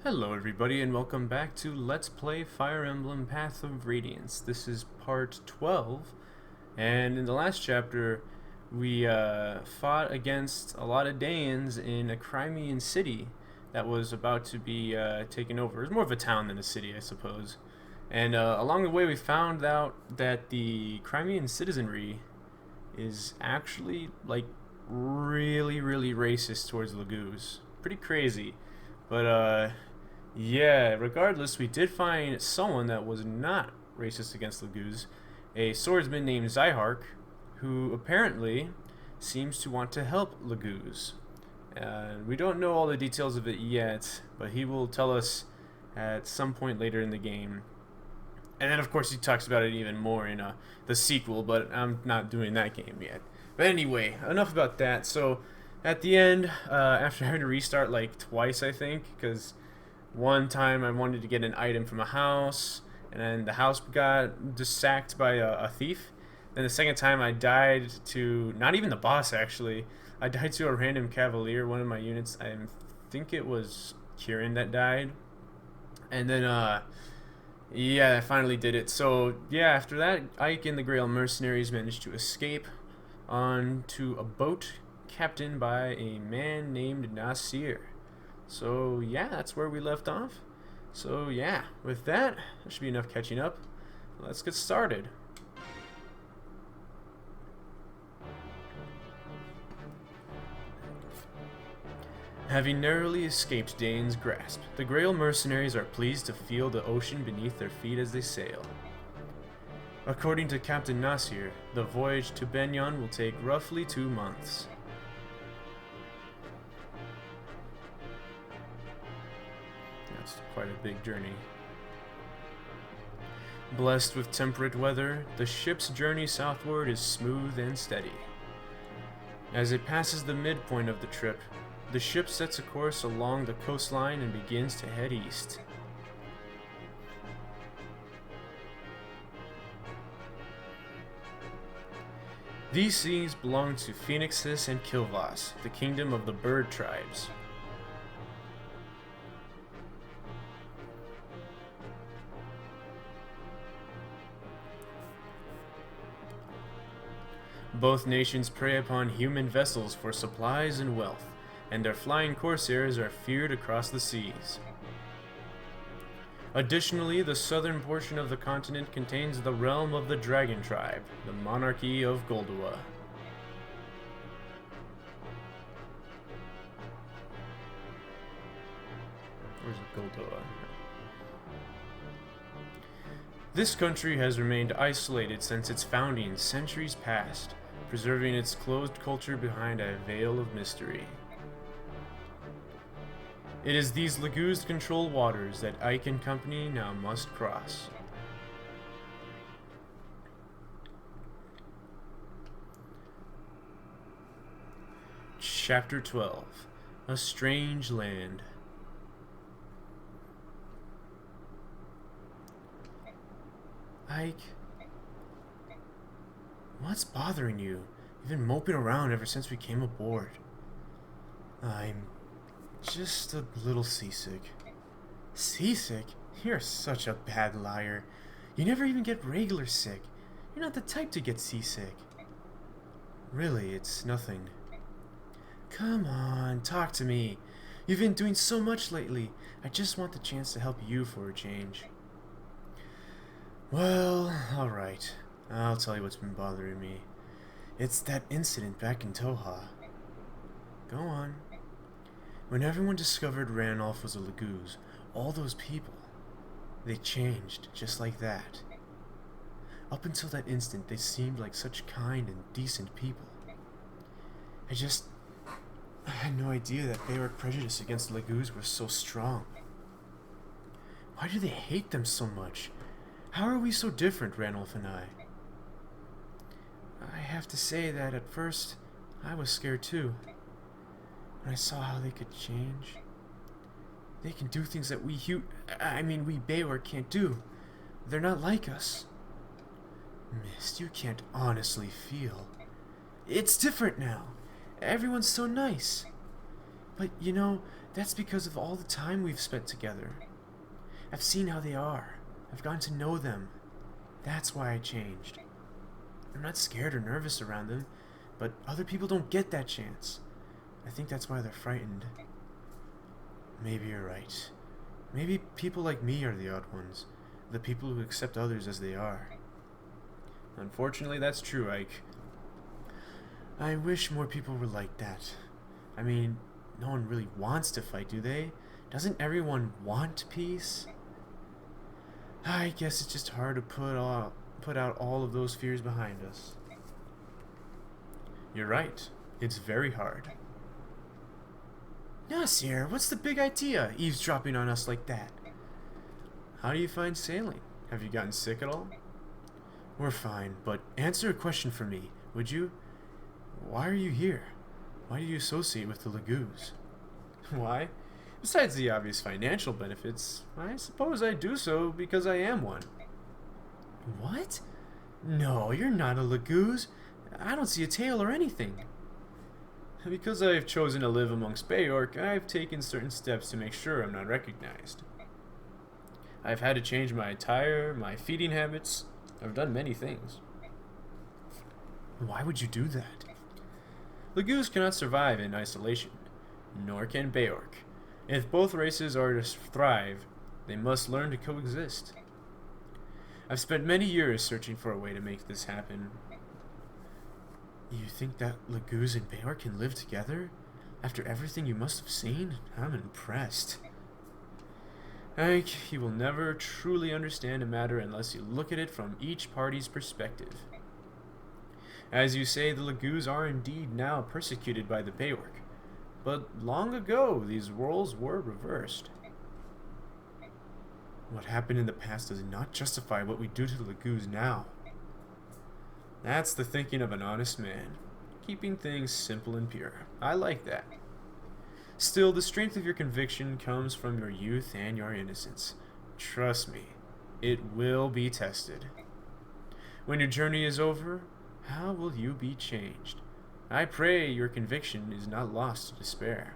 Hello everybody and welcome back to Let's Play Fire Emblem Path of Radiance. This is part 12, and in the last chapter we fought against a lot of Danes in a Crimean city that was about to be taken over. It was more of a town than a city, I suppose. And along the way we found out that the Crimean citizenry is actually like really racist towards laguz. Pretty crazy. But yeah, regardless, we did find someone that was not racist against laguz, a swordsman named Zyhark, who apparently seems to want to help laguz. We don't know all the details of it yet, but he will tell us at some point later in the game. And then, of course, he talks about it even more in the sequel, but I'm not doing that game yet. But anyway, enough about that. So, at the end, after having to restart like twice, I think, because one time I wanted to get an item from a house, and then the house got just sacked by a thief. Then the second time I died to, not even the boss actually, I died to a random cavalier, one of my units. I think it was Kieran that died. And then, yeah, I finally did it. So, yeah, after that, Ike and the Grail mercenaries managed to escape onto a boat captained by a man named Nasir. So yeah, that's where we left off. So yeah, with that should be enough catching up. Let's get started. Having narrowly escaped Dane's grasp, the Grail mercenaries are pleased to feel the ocean beneath their feet as they sail. According to Captain Nasir, the voyage to Benyon will take roughly 2 months. That's quite a big journey. Blessed with temperate weather, the ship's journey southward is smooth and steady. As it passes the midpoint of the trip, the ship sets a course along the coastline and begins to head east. These seas belong to Phoenixus and Kilvas, the kingdom of the bird tribes. Both nations prey upon human vessels for supplies and wealth, and their flying corsairs are feared across the seas. Additionally, the southern portion of the continent contains the realm of the Dragon Tribe, the monarchy of Goldua. Where's Goldua? This country has remained isolated since its founding centuries past, preserving its closed culture behind a veil of mystery. It is these laguz-controlled waters that Ike and company now must cross. Chapter 12: A Strange Land. Ike, what's bothering you? You've been moping around ever since we came aboard. I'm just a little seasick. Seasick? You're such a bad liar. You never even get regular sick. You're not the type to get seasick. Really, it's nothing. Come on, talk to me. You've been doing so much lately. I just want the chance to help you for a change. Well, alright. I'll tell you what's been bothering me. It's that incident back in Toha. Go on. When everyone discovered Ranulf was a laguz, all those people, they changed just like that. Up until that instant, they seemed like such kind and decent people. I had no idea that Bayard prejudice against laguz was so strong. Why do they hate them so much? How are we so different, Ranulf and I? I have to say that at first, I was scared too. When I saw how they could change. They can do things that we Bayard can't do. They're not like us. Mist, you can't honestly feel. It's different now. Everyone's so nice. But, you know, that's because of all the time we've spent together. I've seen how they are. I've gotten to know them. That's why I changed. I'm not scared or nervous around them, but other people don't get that chance. I think that's why they're frightened. Maybe you're right. Maybe people like me are the odd ones, the people who accept others as they are. Unfortunately, that's true, Ike. I wish more people were like that. I mean, no one really wants to fight, do they? Doesn't everyone want peace? I guess it's just hard to put out all of those fears behind us. You're right. It's very hard. No, sire, what's the big idea, eavesdropping on us like that? How do you find sailing? Have you gotten sick at all? We're fine, but answer a question for me, would you? Why are you here? Why do you associate with the laguz? Why? Besides the obvious financial benefits, I suppose I do so because I am one. What? No, you're not a laguz. I don't see a tail or anything. Because I've chosen to live amongst Beorc, I've taken certain steps to make sure I'm not recognized. I've had to change my attire, my feeding habits. I've done many things. Why would you do that? Laguz cannot survive in isolation, nor can Beorc. If both races are to thrive, they must learn to coexist. I've spent many years searching for a way to make this happen. You think that laguz and Beorc can live together? After everything you must have seen? I'm impressed. Ike, you will never truly understand a matter unless you look at it from each party's perspective. As you say, the laguz are indeed now persecuted by the Beorc, but long ago these roles were reversed. What happened in the past does not justify what we do to the laguz now. That's the thinking of an honest man, keeping things simple and pure. I like that. Still, the strength of your conviction comes from your youth and your innocence. Trust me, it will be tested. When your journey is over, how will you be changed? I pray your conviction is not lost to despair.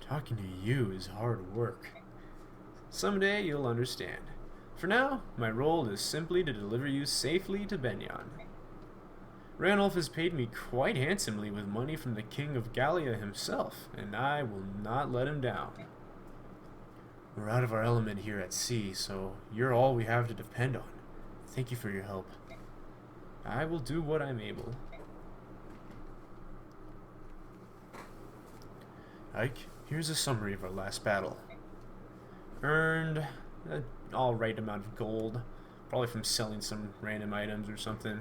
Talking to you is hard work. Someday you'll understand. For now, my role is simply to deliver you safely to Benyon. Ranulf has paid me quite handsomely with money from the King of Gallia himself, and I will not let him down. We're out of our element here at sea, so you're all we have to depend on. Thank you for your help. I will do what I'm able. Ike, here's a summary of our last battle. Earned an alright amount of gold, probably from selling some random items or something,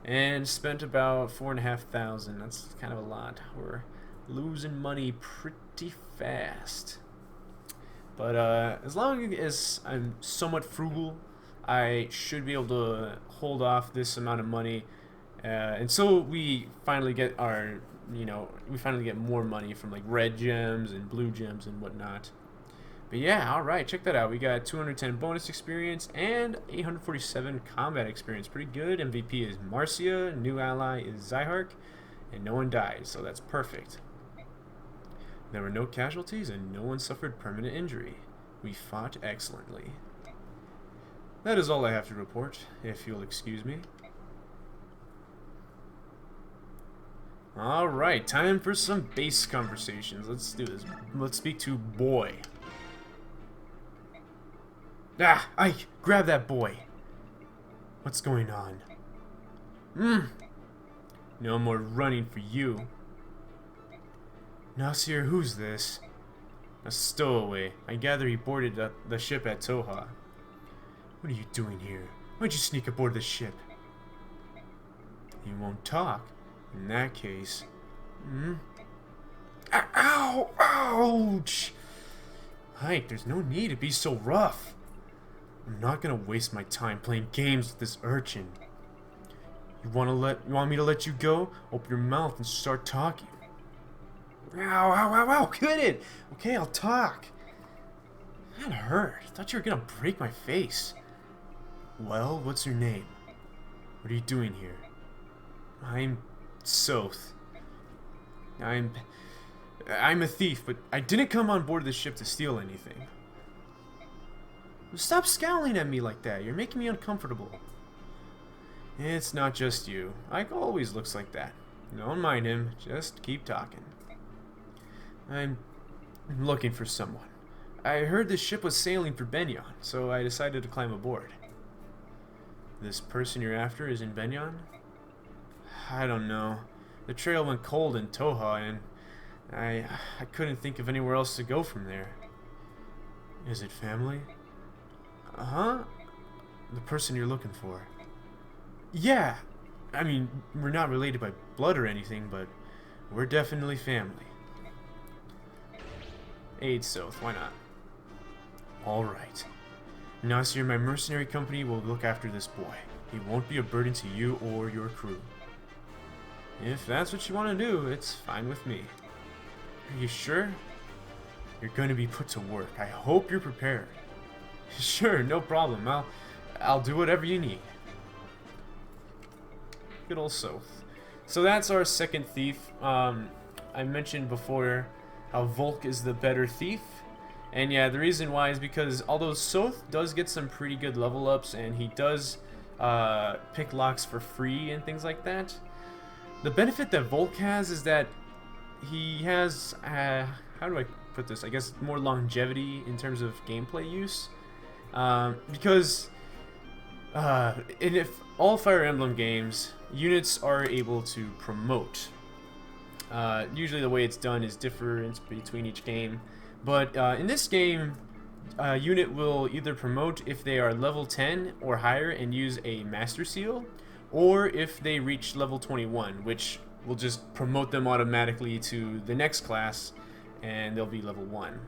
and spent about 4,500. That's kind of a lot. We're losing money pretty fast. But as long as I'm somewhat frugal, I should be able to hold off this amount of money until we finally get our, we finally get more money from like red gems and blue gems and whatnot. But yeah, alright, check that out. We got 210 bonus experience and 847 combat experience. Pretty good. MVP is Marcia, new ally is Zyhark, and no one died, so that's perfect. There were no casualties and no one suffered permanent injury. We fought excellently. That is all I have to report, if you'll excuse me. Alright, time for some base conversations. Let's do this. Let's speak to Boy. Ah, Ike, grab that boy. What's going on? No more running for you. Now, sire, who's this? A stowaway. I gather he boarded the ship at Toha. What are you doing here? Why'd you sneak aboard the ship? He won't talk. In that case... Ow! Ouch! Ike, there's no need to be so rough. I'm not gonna waste my time playing games with this urchin. You want me to let you go? Open your mouth and start talking. Ow, ow, ow, ow, get it! Okay, I'll talk. That hurt. I thought you were gonna break my face. Well, what's your name? What are you doing here? I'm Soth. I'm I'm a thief, but I didn't come on board this ship to steal anything. Stop scowling at me like that. You're making me uncomfortable. It's not just you. Ike always looks like that. Don't mind him. Just keep talking. I'm looking for someone. I heard this ship was sailing for Benyon, so I decided to climb aboard. This person you're after is in Benyon? I don't know. The trail went cold in Toha, and I couldn't think of anywhere else to go from there. Is it family? Huh? The person you're looking for. Yeah. I mean, we're not related by blood or anything, but we're definitely family. Aid Soth, why not? Alright. Nasir, my mercenary company will look after this boy. He won't be a burden to you or your crew. If that's what you want to do, it's fine with me. Are you sure? You're going to be put to work. I hope you're prepared. Sure, no problem. I'll do whatever you need. Good old Soth. So that's our second thief. I mentioned before how Volk is the better thief. And yeah, the reason why is because although Soth does get some pretty good level ups and he does pick locks for free and things like that, the benefit that Volk has is that he has, how do I put this? I guess more longevity in terms of gameplay use. Because in all Fire Emblem games, units are able to promote. Usually the way it's done is different between each game. But in this game, a unit will either promote if they are level 10 or higher and use a Master Seal, or if they reach level 21, which will just promote them automatically to the next class, and they'll be level 1.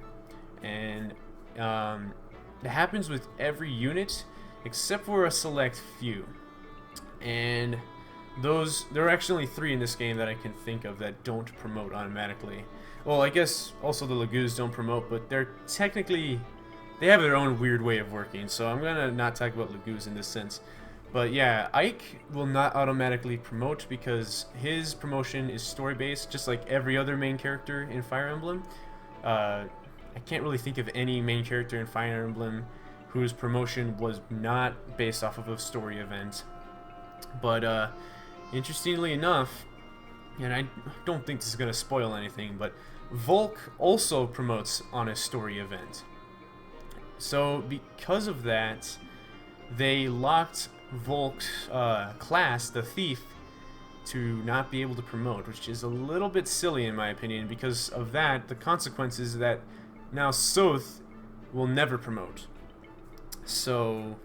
And it happens with every unit, except for a select few. And there are actually 3 in this game that I can think of that don't promote automatically. Well, I guess also the laguz don't promote, but they're technically, they have their own weird way of working, so I'm gonna not talk about laguz in this sense. But yeah, Ike will not automatically promote because his promotion is story-based, just like every other main character in Fire Emblem. I can't really think of any main character in Fire Emblem whose promotion was not based off of a story event. But interestingly enough, and I don't think this is going to spoil anything, but Volk also promotes on a story event. So because of that, they locked Volk's class, the Thief, to not be able to promote, which is a little bit silly in my opinion. Because of that, the consequence is that now Soth will never promote. So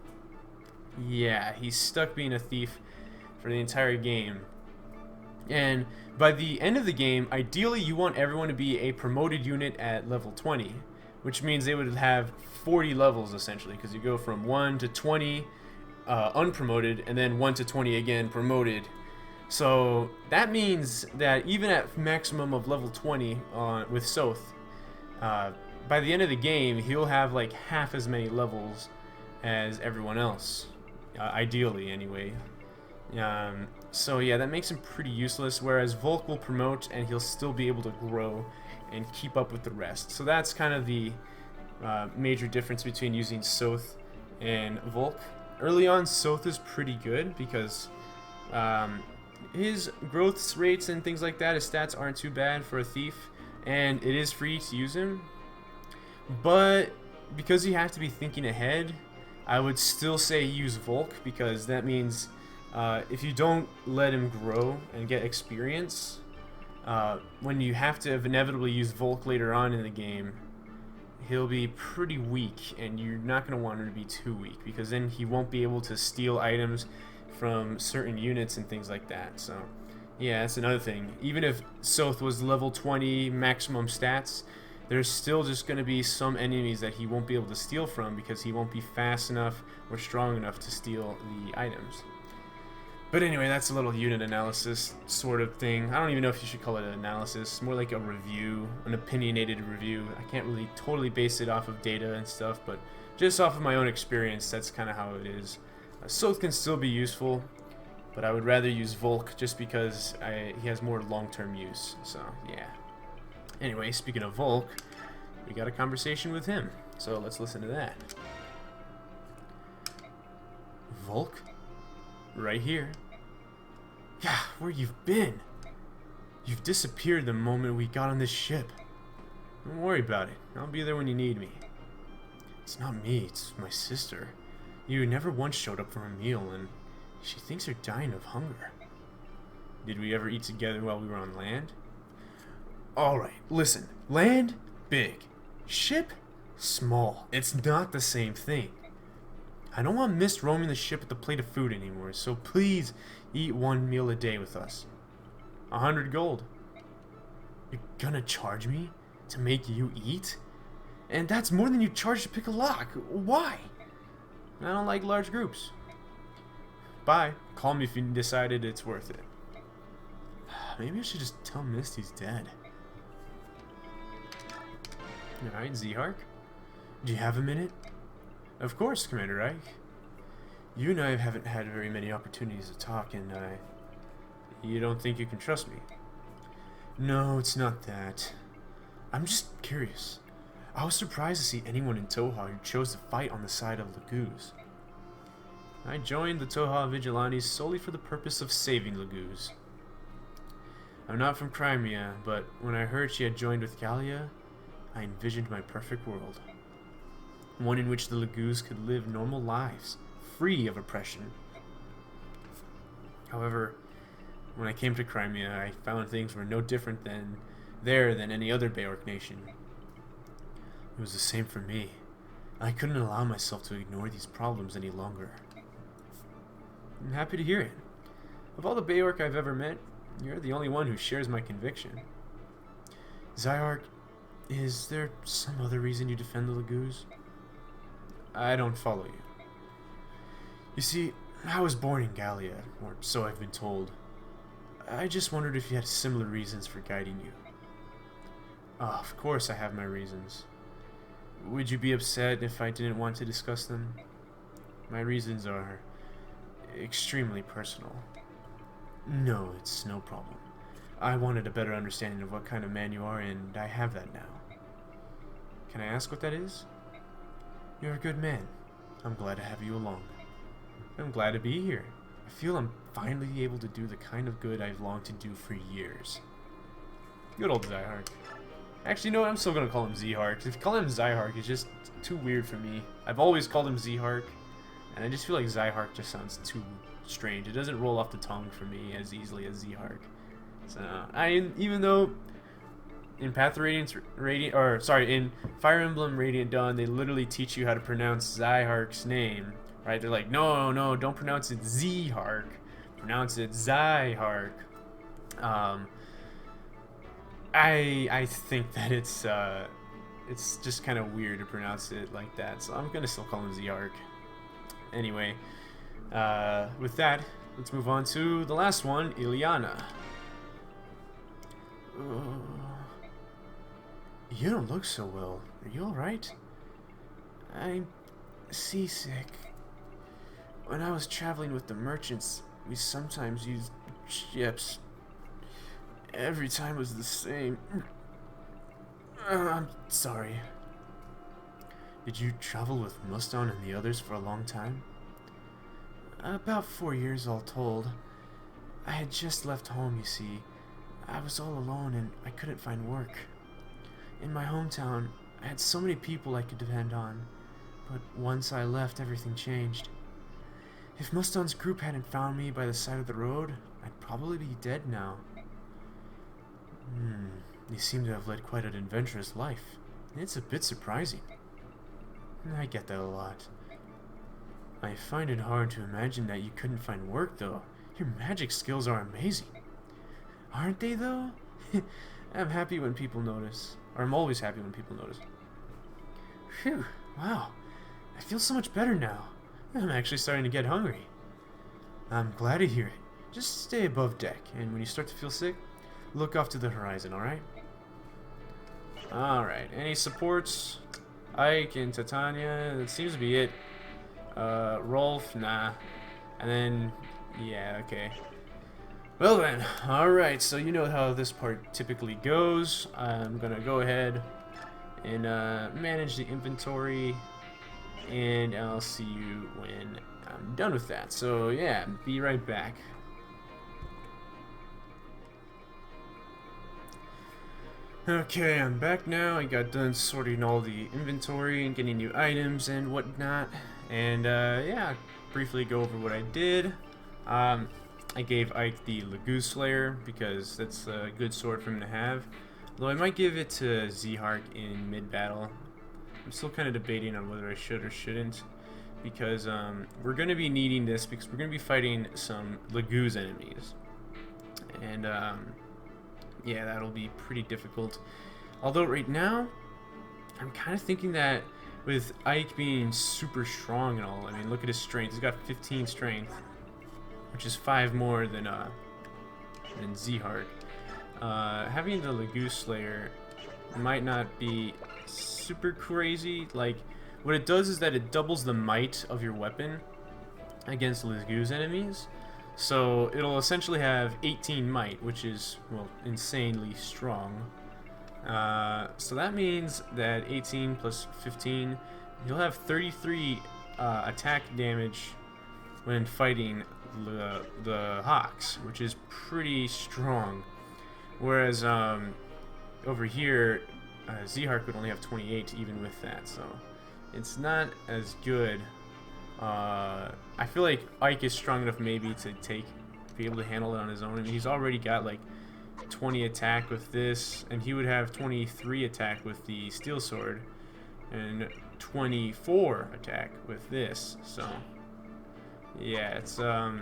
yeah, he's stuck being a thief for the entire game. And by the end of the game, ideally you want everyone to be a promoted unit at level 20, which means they would have 40 levels essentially, because you go from 1 to 20 unpromoted, and then 1 to 20 again promoted. So that means that even at maximum of level 20 with Soth, by the end of the game he'll have like half as many levels as everyone else, ideally anyway. So yeah, that makes him pretty useless, whereas Volk will promote and he'll still be able to grow and keep up with the rest. So that's kind of the major difference between using Soth and Volk. Early on, Soth is pretty good because his growth rates and things like that, his stats aren't too bad for a thief, and it is free to use him. But because you have to be thinking ahead, I would still say use Volk, because that means if you don't let him grow and get experience, when you have to inevitably use Volk later on in the game, he'll be pretty weak, and you're not going to want him to be too weak, because then he won't be able to steal items from certain units and things like that. So yeah, that's another thing. Even if Soth was level 20 maximum stats, there's still just going to be some enemies that he won't be able to steal from because he won't be fast enough or strong enough to steal the items. But anyway, that's a little unit analysis sort of thing. I don't even know if you should call it an analysis. More like a review, an opinionated review. I can't really totally base it off of data and stuff, but just off of my own experience, that's kind of how it is. Soth can still be useful, but I would rather use Volk just because he has more long-term use. So yeah. Anyway, speaking of Volk, we got a conversation with him, so let's listen to that. Volk? Right here. Yeah, where you've been? You've disappeared the moment we got on this ship. Don't worry about it. I'll be there when you need me. It's not me, it's my sister. You never once showed up for a meal, and she thinks you're dying of hunger. Did we ever eat together while we were on land? Alright, listen. Land? Big. Ship? Small. It's not the same thing. I don't want Mist roaming the ship with a plate of food anymore, so please eat 1 meal a day with us. 100 gold. You're gonna charge me to make you eat? And that's more than you charge to pick a lock. Why? I don't like large groups. Bye. Call me if you decided it's worth it. Maybe I should just tell Mist he's dead. Alright, Zehark. Do you have a minute? Of course, Commander Reich. You and I haven't had very many opportunities to talk, and you don't think you can trust me? No, it's not that. I'm just curious. I was surprised to see anyone in Toha who chose to fight on the side of Laguz. I joined the Toha Vigilantes solely for the purpose of saving Laguz. I'm not from Crimea, but when I heard she had joined with Gallia, I envisioned my perfect world. One in which the Laguz could live normal lives, free of oppression. However, when I came to Crimea, I found things were no different than any other Beorc nation. It was the same for me. I couldn't allow myself to ignore these problems any longer. I'm happy to hear it. Of all the Beorc I've ever met, you're the only one who shares my conviction. Zyark, is there some other reason you defend the Laguz? I don't follow you. You see, I was born in Gallia, or so I've been told. I just wondered if you had similar reasons for guiding you. Oh, of course I have my reasons. Would you be upset if I didn't want to discuss them? My reasons are extremely personal. No, it's no problem. I wanted a better understanding of what kind of man you are, and I have that now. Can I ask what that is? You're a good man. I'm glad to have you along. I'm glad to be here. I feel I'm finally able to do the kind of good I've longed to do for years. Good old Zyhark. Actually, no, I'm still going to call him Zehark. If you call him Zyhark, it's just too weird for me. I've always called him Zehark, and I just feel like Zyhark just sounds too strange. It doesn't roll off the tongue for me as easily as Zehark. So, even though in Path of Radiance, in Fire Emblem Radiant Dawn, they literally teach you how to pronounce Zyhark's name, right? They're like, no, don't pronounce it Zehark, pronounce it Zyhark. I think that it's just kind of weird to pronounce it like that, so I'm gonna still call him Zehark. Anyway, with that, let's move on to the last one, Ilyana. You don't look so well. Are you alright? I'm seasick. When I was traveling with the merchants, we sometimes used ships. Every time was the same. I'm sorry. Did you travel with Muston and the others for a long time? About 4 years all told. I had just left home, you see. I was all alone and I couldn't find work. In my hometown, I had so many people I could depend on, but once I left, everything changed. If Muston's group hadn't found me by the side of the road, I'd probably be dead now. You seem to have led quite an adventurous life. It's a bit surprising. I get that a lot. I find it hard to imagine that you couldn't find work, though. Your magic skills are amazing. Aren't they, though? I'm happy when people notice. Or I'm always happy when people notice. Phew, wow. I feel so much better now. I'm actually starting to get hungry. I'm glad to hear it. Just stay above deck, and when you start to feel sick, look off to the horizon, alright? Alright, any supports? Ike and Titania, that seems to be it. Rolf, nah. And then, yeah, okay. Well then, alright, so you know how this part typically goes. I'm gonna go ahead and manage the inventory, and I'll see you when I'm done with that. So yeah, be right back. Okay, I'm back now. I got done sorting all the inventory and getting new items and whatnot. And yeah, briefly go over what I did. I gave Ike the Laguz Slayer because that's a good sword for him to have. Though I might give it to Zehark in mid-battle. I'm still kind of debating on whether I should or shouldn't, because we're going to be needing this because we're going to be fighting some laguz enemies. And yeah, that'll be pretty difficult. Although right now, I'm kind of thinking that with Ike being super strong and all, I mean, look at his strength. He's got 15 strength, which is 5 more than Zehark. Having the Laguz Slayer might not be super crazy. Like, what it does is that it doubles the might of your weapon against laguz enemies. So it'll essentially have 18 might, which is, well, insanely strong. So that means that 18 plus 15, you'll have 33 attack damage when fighting the Hawks, which is pretty strong. Whereas over here, Zehark would only have 28 even with that, so it's not as good. I feel like Ike is strong enough maybe to be able to handle it on his own. I mean, he's already got like 20 attack with this, and he would have 23 attack with the steel sword, and 24 attack with this. So yeah, it's I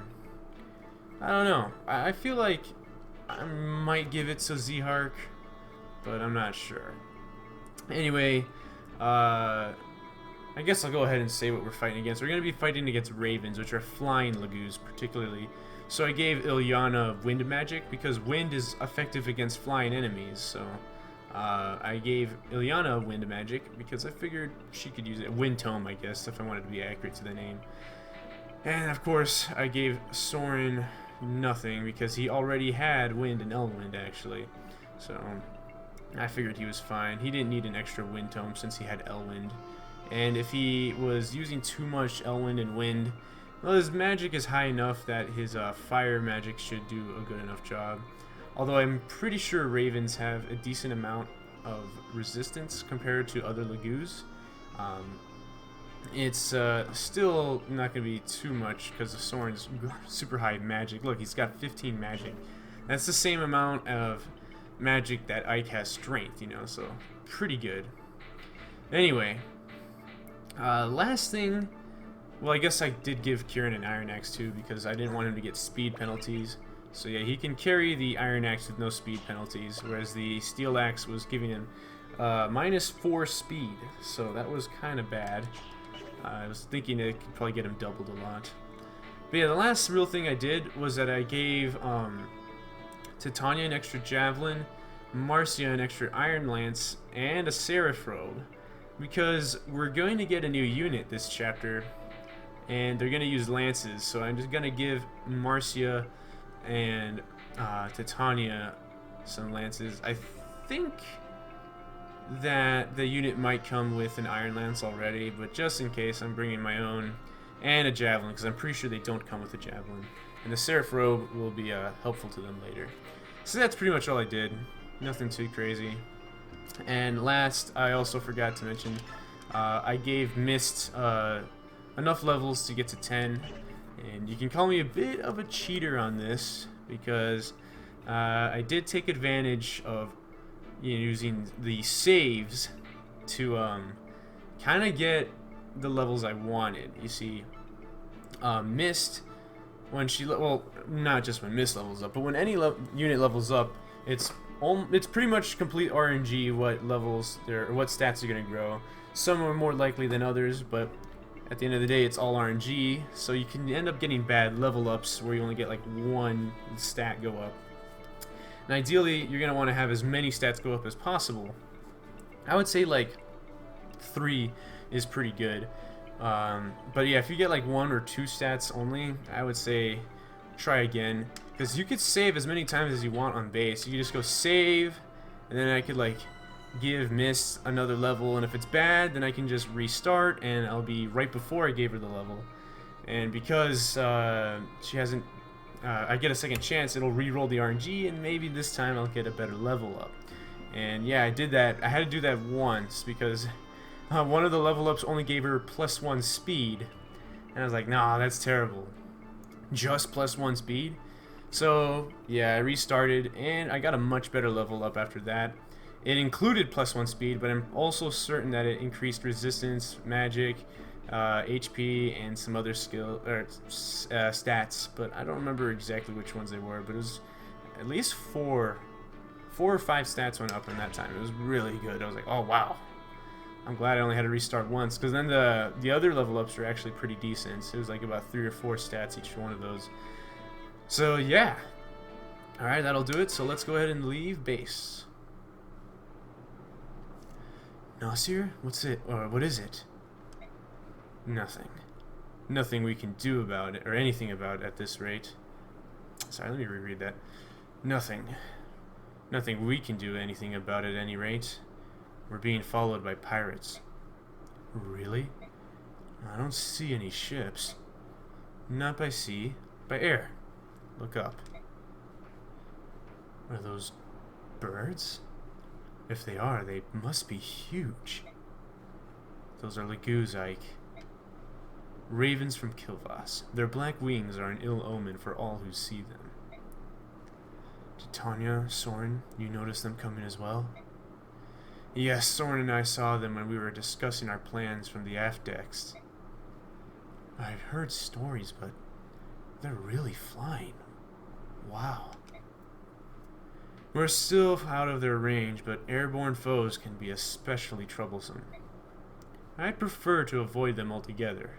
don't know. I feel like I might give it to Zehark, but I'm not sure. Anyway, I guess I'll go ahead and say what we're fighting against. We're going to be fighting against ravens, which are flying laguz particularly. So I gave Ilyana wind magic because wind is effective against flying enemies. So I gave Ilyana wind magic because I figured she could use it. Wind tome, I guess, if I wanted to be accurate to the name. And of course, I gave Soren nothing because he already had wind and Elwind actually. So I figured he was fine. He didn't need an extra wind tome since he had Elwind. And if he was using too much Elwind and Wind, well, his magic is high enough that his fire magic should do a good enough job. Although I'm pretty sure ravens have a decent amount of resistance compared to other laguz. It's still not going to be too much because the Soren's super high magic. Look, he's got 15 magic. That's the same amount of magic that Ike has strength, you know, so pretty good. Anyway, last thing, well, I guess I did give Kieran an Iron Axe too because I didn't want him to get speed penalties. So yeah, he can carry the Iron Axe with no speed penalties, whereas the Steel Axe was giving him -4 speed, so that was kind of bad. I was thinking it could probably get him doubled a lot. But yeah, the last real thing I did was that I gave Titania an extra Javelin, Marcia an extra Iron Lance, and a Seraph Robe. Because we're going to get a new unit this chapter, and they're going to use lances, so I'm just going to give Marcia and Titania some lances. I think that the unit might come with an Iron Lance already, but just in case, I'm bringing my own, and a Javelin, because I'm pretty sure they don't come with a Javelin. And the Seraph Robe will be helpful to them later. So that's pretty much all I did. Nothing too crazy. And last, I also forgot to mention, I gave Mist enough levels to get to 10. And you can call me a bit of a cheater on this, because I did take advantage of using the saves to kind of get the levels I wanted. You see, Mist, when she well, not just when Mist levels up, but when any unit levels up, it's pretty much complete RNG what levels or what stats are going to grow. Some are more likely than others, but at the end of the day, it's all RNG, so you can end up getting bad level ups where you only get like one stat go up. And ideally, you're going to want to have as many stats go up as possible. I would say like 3 is pretty good. But yeah, if you get like 1 or 2 stats only, I would say try again. Because you could save as many times as you want on base. You could just go save, and then I could like give Mist another level, and if it's bad, then I can just restart, and I'll be right before I gave her the level. And because she hasn't, I get a second chance, it'll re-roll the RNG, and maybe this time I'll get a better level up. And yeah, I did that. I had to do that once because one of the level ups only gave her +1 speed, and I was like, nah, that's terrible. Just +1 speed. So yeah, I restarted, and I got a much better level up after that. It included +1 speed, but I'm also certain that it increased resistance, magic, HP, and some other skill or stats. But I don't remember exactly which ones they were. But it was at least four or five stats went up in that time. It was really good. I was like, oh wow. I'm glad I only had to restart once, because then the other level ups were actually pretty decent. So it was like about 3 or 4 stats each one of those. So yeah, all right, that'll do it. So let's go ahead and leave base. Nasir, what's it? Or what is it? Nothing. Nothing we can do about it, or anything about it at this rate. Sorry, let me reread that. Nothing. Nothing we can do anything about it at any rate. We're being followed by pirates. Really? I don't see any ships. Not by sea, by air. Look up. Are those birds? If they are, they must be huge. Those are laguz, Ike. Ravens from Kilvas. Their black wings are an ill omen for all who see them. Titania, Soren, you noticed them coming as well? Yes, Soren and I saw them when we were discussing our plans from the aft decks. I've heard stories, but they're really flying. Wow. We're still out of their range, but airborne foes can be especially troublesome. I'd prefer to avoid them altogether.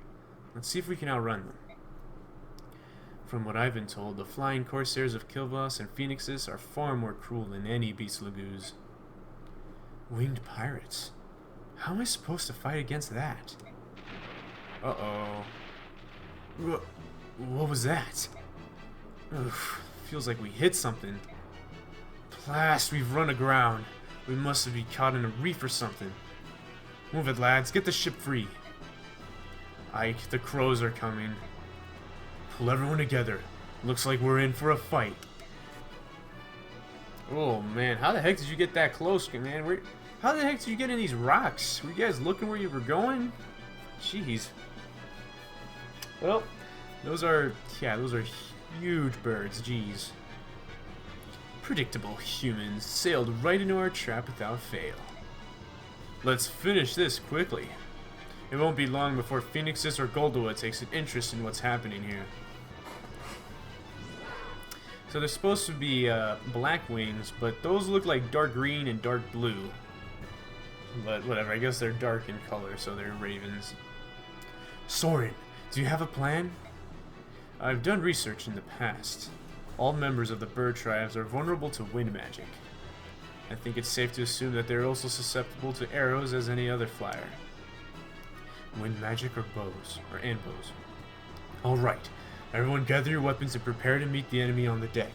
Let's see if we can outrun them. From what I've been told, the flying corsairs of Kilvas and Phoenixes are far more cruel than any beast laguz. Winged pirates? How am I supposed to fight against that? Uh-oh. What was that? Oof, feels like we hit something. Blast, we've run aground. We must have been caught in a reef or something. Move it, lads. Get the ship free. Ike, the crows are coming. Pull everyone together. Looks like we're in for a fight. Oh, man. How the heck did you get that close, man? How the heck did you get in these rocks? Were you guys looking where you were going? Jeez. Well, those are huge birds. Jeez. Predictable humans sailed right into our trap without fail. Let's finish this quickly. It won't be long before Phoenixes or Goldoa takes an interest in what's happening here. So they're supposed to be black wings, but those look like dark green and dark blue. But whatever, I guess they're dark in color, so they're ravens. Soren, do you have a plan? I've done research in the past. All members of the bird tribes are vulnerable to wind magic. I think it's safe to assume that they're also susceptible to arrows as any other flyer. Wind magic or bows, and bows. Alright, everyone gather your weapons and prepare to meet the enemy on the deck.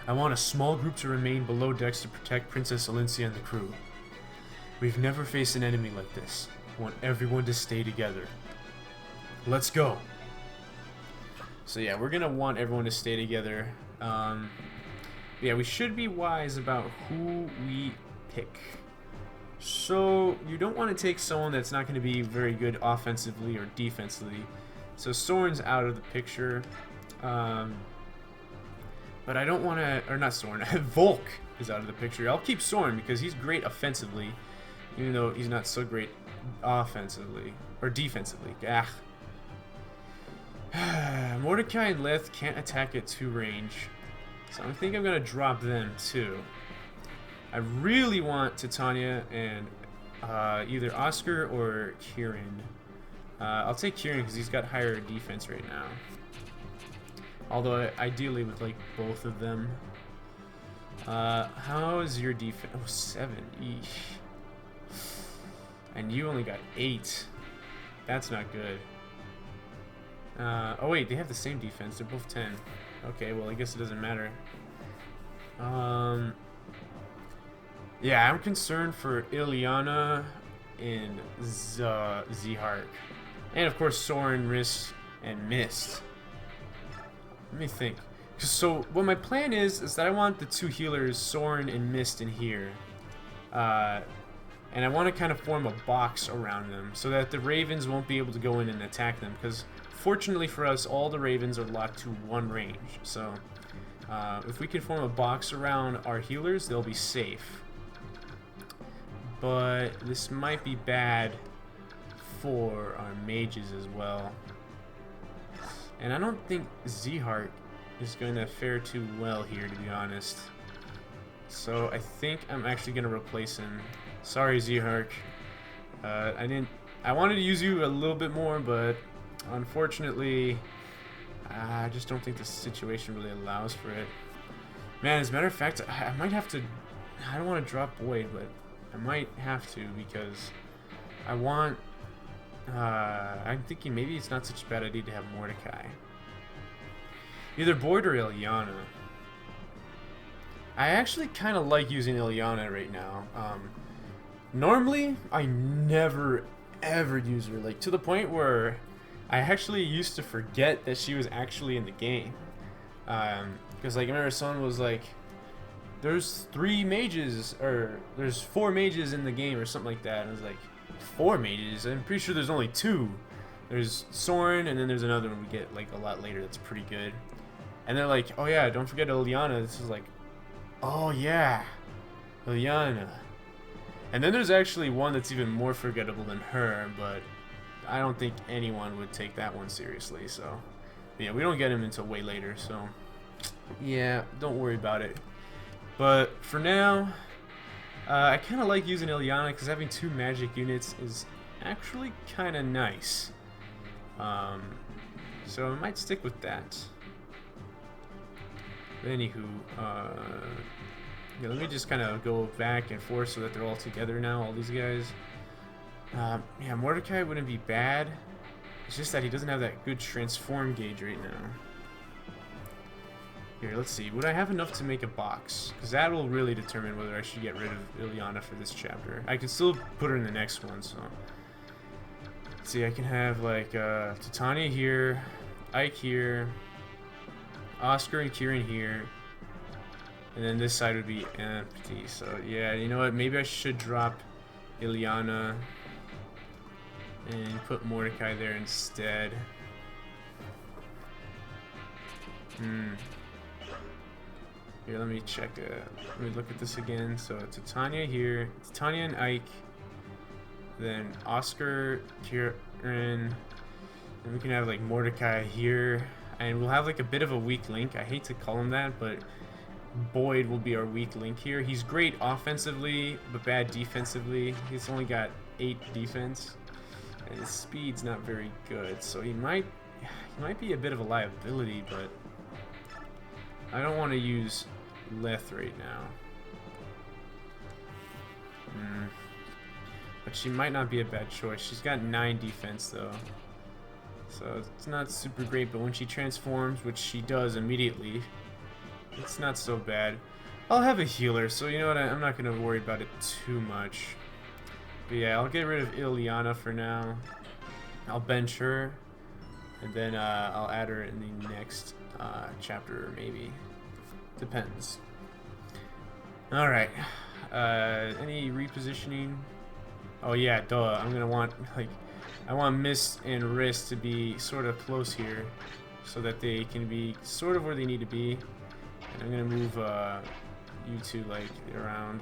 I want a small group to remain below decks to protect Princess Alencia and the crew. We've never faced an enemy like this. I want everyone to stay together. Let's go! So yeah, we're gonna want everyone to stay together. Yeah, we should be wise about who we pick. So you don't want to take someone that's not going to be very good offensively or defensively. So Soren's out of the picture. But I don't want to, or not Soren, Volk is out of the picture. I'll keep Soren because he's great offensively, even though he's not so great offensively or defensively. Ah. Mordecai and Lith can't attack at 2 range, so I think I'm gonna drop them too. I really want Titania and either Oscar or Kieran. I'll take Kieran because he's got higher defense right now. Although I ideally would like both of them. How is your defense? Oh, 7. Eesh. And you only got 8. That's not good. Oh wait, they have the same defense. They're both 10. Okay, well, I guess it doesn't matter. Yeah, I'm concerned for Ilyana and Zihark. And of course Soren, Riss, and Mist. Let me think. So what my plan is that I want the two healers, Soren and Mist, in here. And I want to kind of form a box around them so that the Ravens won't be able to go in and attack them. Because fortunately for us, all the Ravens are locked to one range. So if we can form a box around our healers, they'll be safe. But this might be bad for our mages as well. And I don't think Zihark is going to fare too well here, to be honest. So I think I'm actually going to replace him. Sorry, Zihark. I wanted to use you a little bit more, but unfortunately, I just don't think the situation really allows for it. Man, as a matter of fact, I might have to... I don't want to drop Boyd, but I might have to because I want... I'm thinking maybe it's not such a bad idea to have Mordecai. Either Boyd or Ilyana. I actually kind of like using Ilyana right now. Normally, I never ever use her, like to the point where I actually used to forget that she was actually in the game. Because like I remember someone was like, there's 3 mages, or there's 4 mages in the game or something like that, and I was like, 4 mages? I'm pretty sure there's only 2. There's Soren, and then there's another one we get like a lot later that's pretty good. And they're like, oh yeah, don't forget Ilyana. This is like, oh yeah, Ilyana. And then there's actually one that's even more forgettable than her, but I don't think anyone would take that one seriously. So yeah, we don't get him until way later, so yeah, don't worry about it. But for now, I kind of like using Ilyana because having 2 magic units is actually kind of nice. So I might stick with that. But anywho, yeah, let me just kind of go back and forth so that they're all together now, all these guys. Yeah, Mordecai wouldn't be bad. It's just that he doesn't have that good transform gauge right now. Here, let's see. Would I have enough to make a box? Because that will really determine whether I should get rid of Ilyana for this chapter. I can still put her in the next one, so... Let's see, I can have, like, Titania here, Ike here, Oscar and Kieran here, and then this side would be empty. So, yeah, you know what? Maybe I should drop Ilyana and put Mordecai there instead. Here, let me check. Let me look at this again. So Titania here, Titania and Ike, then Oscar, Kieran, and we can have like Mordecai here, and we'll have like a bit of a weak link. I hate to call him that, but Boyd will be our weak link here. He's great offensively, but bad defensively. He's only got 8 defense, and his speed's not very good. So he might be a bit of a liability, but I don't want to use Leth right now. But she might not be a bad choice. She's got 9 defense though, so it's not super great, but when she transforms, which she does immediately, it's not so bad. I'll have a healer, so you know what, I'm not going to worry about it too much. But yeah, I'll get rid of Ilyana for now. I'll bench her, and then I'll add her in the next chapter, maybe. Depends. Alright. Any repositioning? Oh yeah, duh. I'm gonna want, like, I want Mist and Riss to be sort of close here, so that they can be sort of where they need to be. And I'm gonna move you two like around.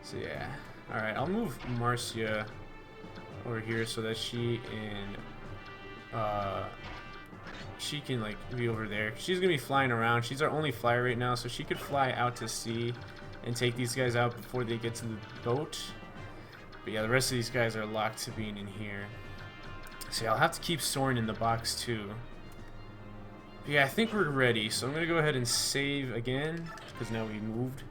So yeah. Alright, I'll move Marcia over here so that she can like be over there. She's gonna be flying around. She's our only flyer right now, so she could fly out to sea and take these guys out before they get to the boat. But yeah, the rest of these guys are locked to being in here. So yeah, I'll have to keep Soren in the box too. But yeah, I think we're ready. So I'm gonna go ahead and save again because now we moved.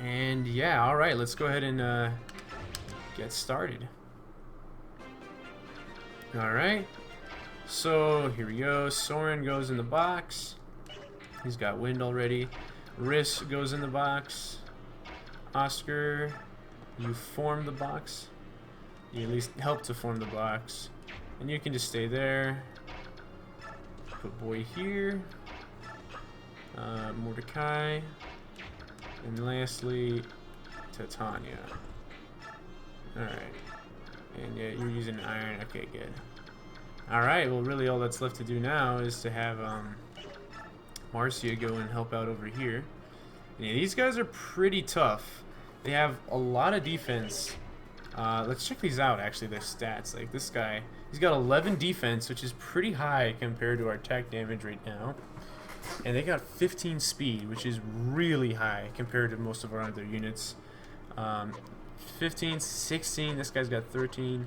And yeah, all right, let's go ahead and get started. All right. So here we go. Soren goes in the box. He's got wind already. Riss goes in the box. Oscar, you form the box. You at least help to form the box. And you can just stay there. Put Boy here. Mordecai. And lastly, Titania. Alright. And yeah, you're using iron. Okay, good. Alright, well really all that's left to do now is to have Marcia go and help out over here. And yeah, these guys are pretty tough. They have a lot of defense. Let's check these out, actually, their stats. Like this guy, he's got 11 defense, which is pretty high compared to our attack damage right now. And they got 15 speed, which is really high compared to most of our other units. 15, 16, this guy's got 13.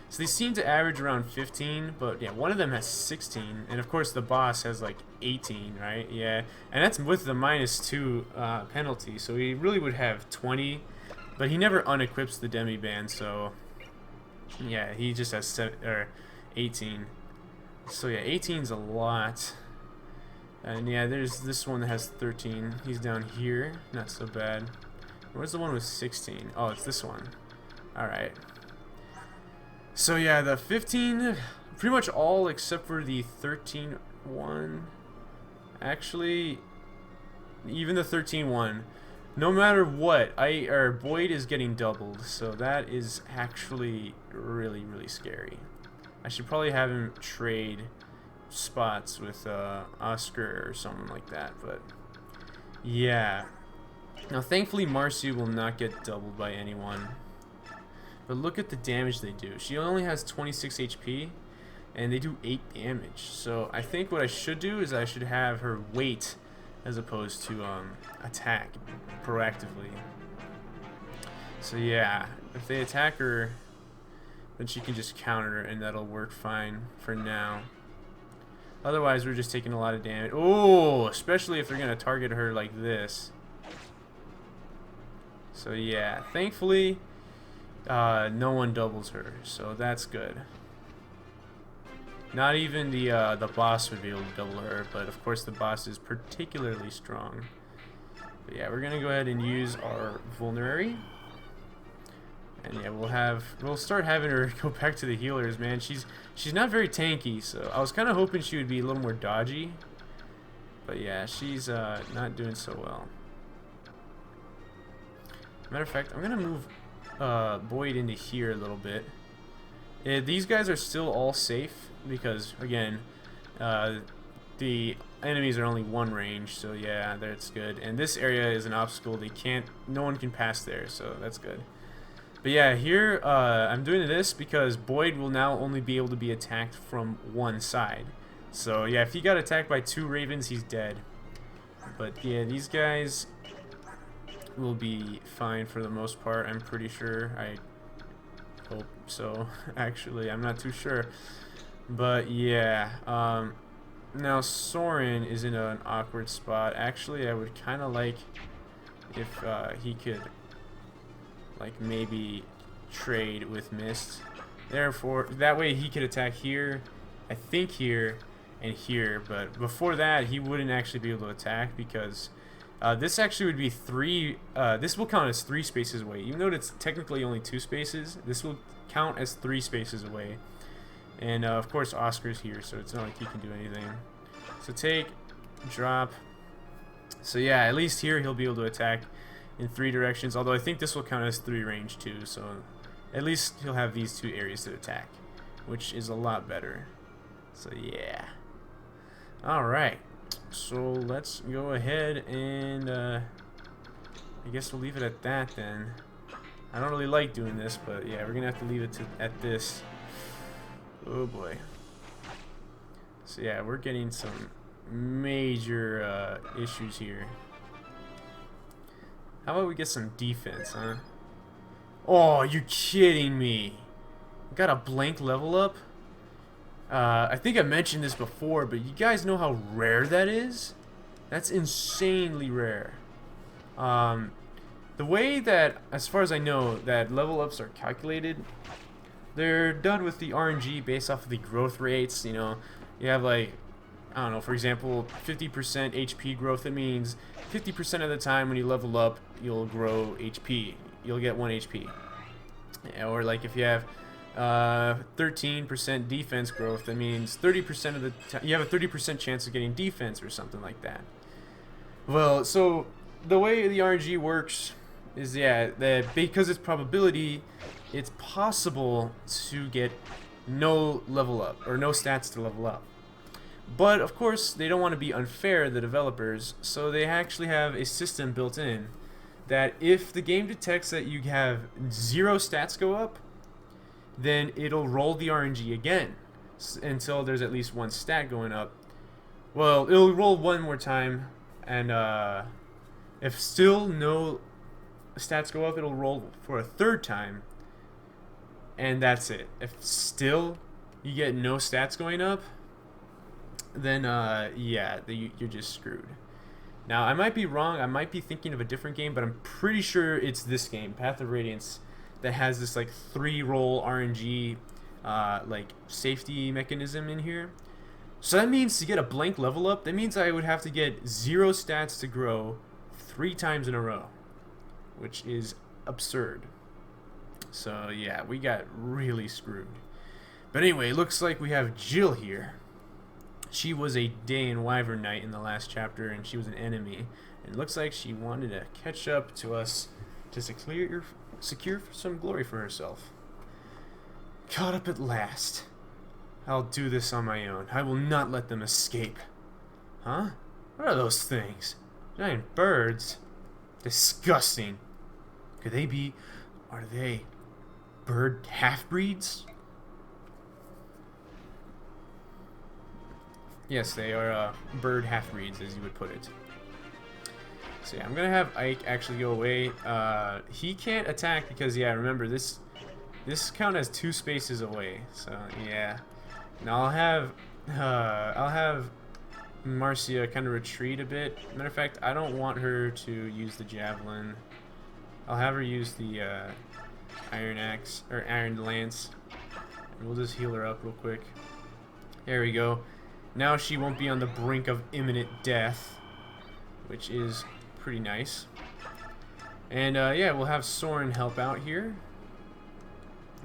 So they seem to average around 15, but yeah, one of them has 16, and of course the boss has like 18, right? Yeah, and that's with the -2 penalty, so he really would have 20, but he never unequips the demi-band, so yeah, he just has 18. So yeah, 18's a lot. And yeah, there's this one that has 13. He's down here, not so bad. Where's the one with 16? Oh, it's this one. Alright. So yeah, the 15, pretty much all except for the 13 one. Actually, even the 13 one, no matter what, Boyd is getting doubled, so that is actually really, really scary. I should probably have him trade spots with Oscar or something like that, but yeah. Now thankfully Marcia will not get doubled by anyone. But look at the damage they do. She only has 26 HP, and they do 8 damage. So I think what I should do is I should have her wait as opposed to attack proactively. So yeah, if they attack her, then she can just counter, and that'll work fine for now. Otherwise, we're just taking a lot of damage. Oh, especially if they're going to target her like this. So yeah, thankfully no one doubles her, so that's good. Not even the boss would be able to double her, but of course the boss is particularly strong. But yeah, we're gonna go ahead and use our vulnerary, and yeah, we'll start having her go back to the healers. Man, she's not very tanky, so I was kind of hoping she would be a little more dodgy, but yeah, she's not doing so well. Matter of fact, I'm gonna move Boyd into here a little bit. These guys are still all safe because, again, the enemies are only one range, so yeah, that's good. And this area is an obstacle; no one can pass there, so that's good. But yeah, here I'm doing this because Boyd will now only be able to be attacked from one side. So yeah, if he got attacked by 2 ravens, he's dead. But yeah, these guys will be fine for the most part, I'm pretty sure. I hope so. Actually, I'm not too sure. But yeah, now Soren is in an awkward spot. Actually, I would kind of like if he could like maybe trade with Mist. Therefore, that way he could attack here, I think here, and here. But before that, he wouldn't actually be able to attack because this actually would be 3, this will count as 3 spaces away. Even though it's technically only 2 spaces, this will count as 3 spaces away. And of course Oscar's here, so it's not like he can do anything. So take, drop. So yeah, at least here he'll be able to attack in 3 directions, although I think this will count as 3 range too, so at least he'll have these 2 areas to attack, which is a lot better. So yeah. Alright. So let's go ahead and I guess we'll leave it at that then. I don't really like doing this, but yeah, we're gonna have to leave it at this. Oh boy. So yeah, we're getting some major issues here. How about we get some defense, huh? Oh, you're kidding me. Got a blank level up? I think I mentioned this before, but you guys know how rare that is? That's insanely rare. The way that, as far as I know, that level ups are calculated, they're done with the RNG based off of the growth rates. You know, you have like, I don't know, for example, 50% HP growth. It means 50% of the time when you level up, you'll grow HP. You'll get 1 HP. Or like if you have 13% defense growth, that means 30% of the time you have a 30% chance of getting defense or something like that. Well, so the way the RNG works is, yeah, that because it's probability, it's possible to get no level up or no stats to level up. But of course, they don't want to be unfair, the developers, so they actually have a system built in that if the game detects that you have 0 stats go up, then it'll roll the RNG again until there's at least 1 stat going up. Well, it'll roll 1 more time, and if still no stats go up, it'll roll for a 3rd time, and that's it. If still you get no stats going up, then yeah, you're just screwed. Now, I might be wrong. I might be thinking of a different game, but I'm pretty sure it's this game, Path of Radiance, that has this like 3-roll RNG like safety mechanism in here. So that means to get a blank level up, that means I would have to get 0 stats to grow 3 times in a row, which is absurd. So yeah, we got really screwed. But anyway, looks like we have Jill here. She was a Daein Wyvern Knight in the last chapter, and she was an enemy. And it looks like she wanted to catch up to us to secure some glory for herself. Caught up at last. I'll do this on my own. I will not let them escape. Huh? What are those things? Giant birds? Disgusting. Could they be... Are they bird half-breeds? Yes, they are bird half-breeds, as you would put it. So yeah, I'm gonna have Ike actually go away. He can't attack because, yeah, remember this count as 2 spaces away. So yeah, now I'll have Marcia kind of retreat a bit. Matter of fact, I don't want her to use the javelin. I'll have her use the iron axe or iron lance, and we'll just heal her up real quick. There we go. Now she won't be on the brink of imminent death, which is pretty nice. And yeah, we'll have Soren help out here.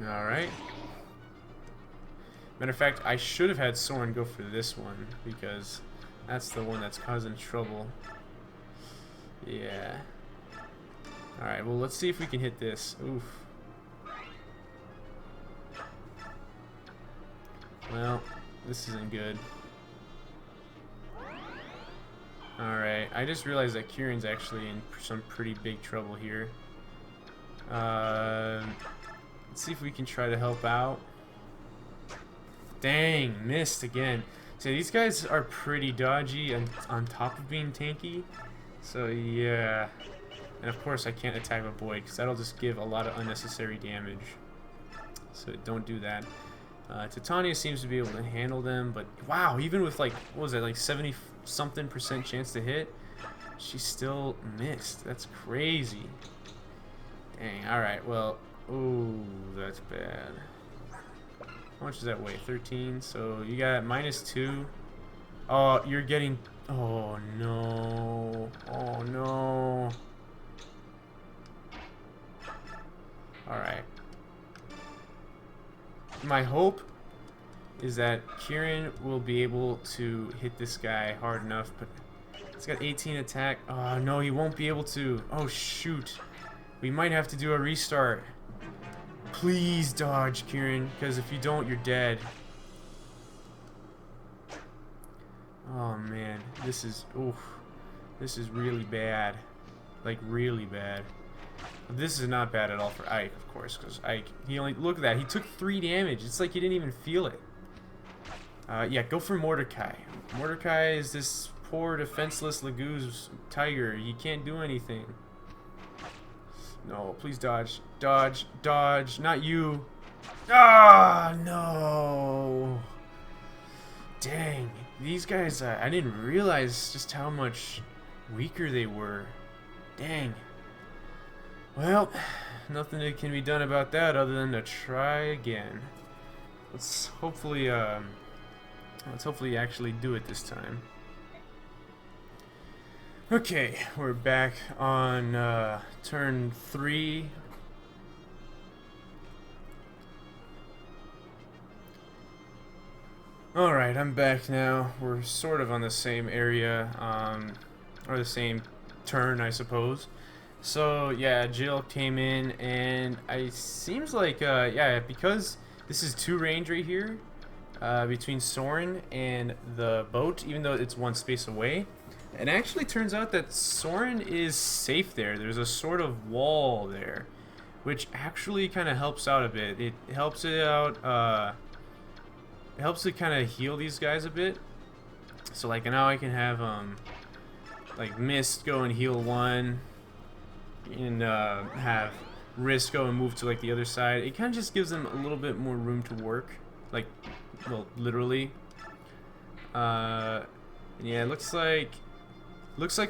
Alright. Matter of fact, I should have had Soren go for this one, because that's the one that's causing trouble. Yeah. Alright, well, let's see if we can hit this. Oof. Well, this isn't good. Alright, I just realized that Kieran's actually in some pretty big trouble here. Let's see if we can try to help out. Dang, missed again. So these guys are pretty dodgy and on top of being tanky. So yeah. And of course I can't attack a boy because that'll just give a lot of unnecessary damage. So don't do that. Titania seems to be able to handle them, but wow, even with like, what was that, like 70-something% chance to hit, she still missed. That's crazy. Dang, alright, well, ooh, that's bad. How much does that weigh? 13, so you got -2. Oh, you're getting, oh no, oh no. Alright. My hope is that Kieran will be able to hit this guy hard enough, but it's got 18 attack. Oh no, he won't be able to. Oh shoot. We might have to do a restart. Please dodge, Kieran, because if you don't, you're dead. Oh man, this is, oof. This is really bad. Like really bad. This is not bad at all for Ike, of course, because Ike, he only, look at that, he took 3 damage. It's like he didn't even feel it. Yeah, go for Mordecai. Mordecai is this poor, defenseless laguz tiger. He can't do anything. No, please dodge. Dodge, dodge, not you. Ah, no. Dang, these guys, I didn't realize just how much weaker they were. Dang. Well, nothing that can be done about that other than to try again. Let's hopefully actually do it this time. Okay, we're back on turn 3. Alright, I'm back now. We're sort of on the same area, or the same turn, I suppose. So, yeah, Jill came in, and it seems like, yeah, because this is 2 range right here, between Soren and the boat, even though it's 1 space away. It actually turns out that Soren is safe there. There's a sort of wall there, which actually kind of helps out a bit. It helps it out, it helps to kind of heal these guys a bit. So like now I can have like Mist go and heal 1, and have Risk go and move to like the other side. It kind of just gives them a little bit more room to work, like, well, literally. Yeah, it looks like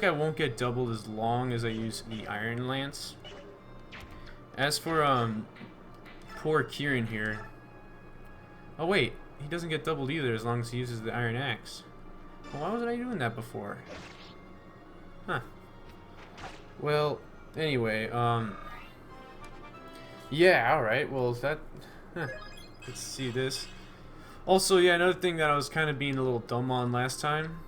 I won't get doubled as long as I use the Iron Lance. As for poor Kieran here. Oh wait. He doesn't get doubled either as long as he uses the Iron Axe. Well, why wasn't I doing that before? Huh. Well, anyway, yeah, alright, well, that... Huh. Let's see this. Also, yeah, another thing that I was kind of being a little dumb on last time...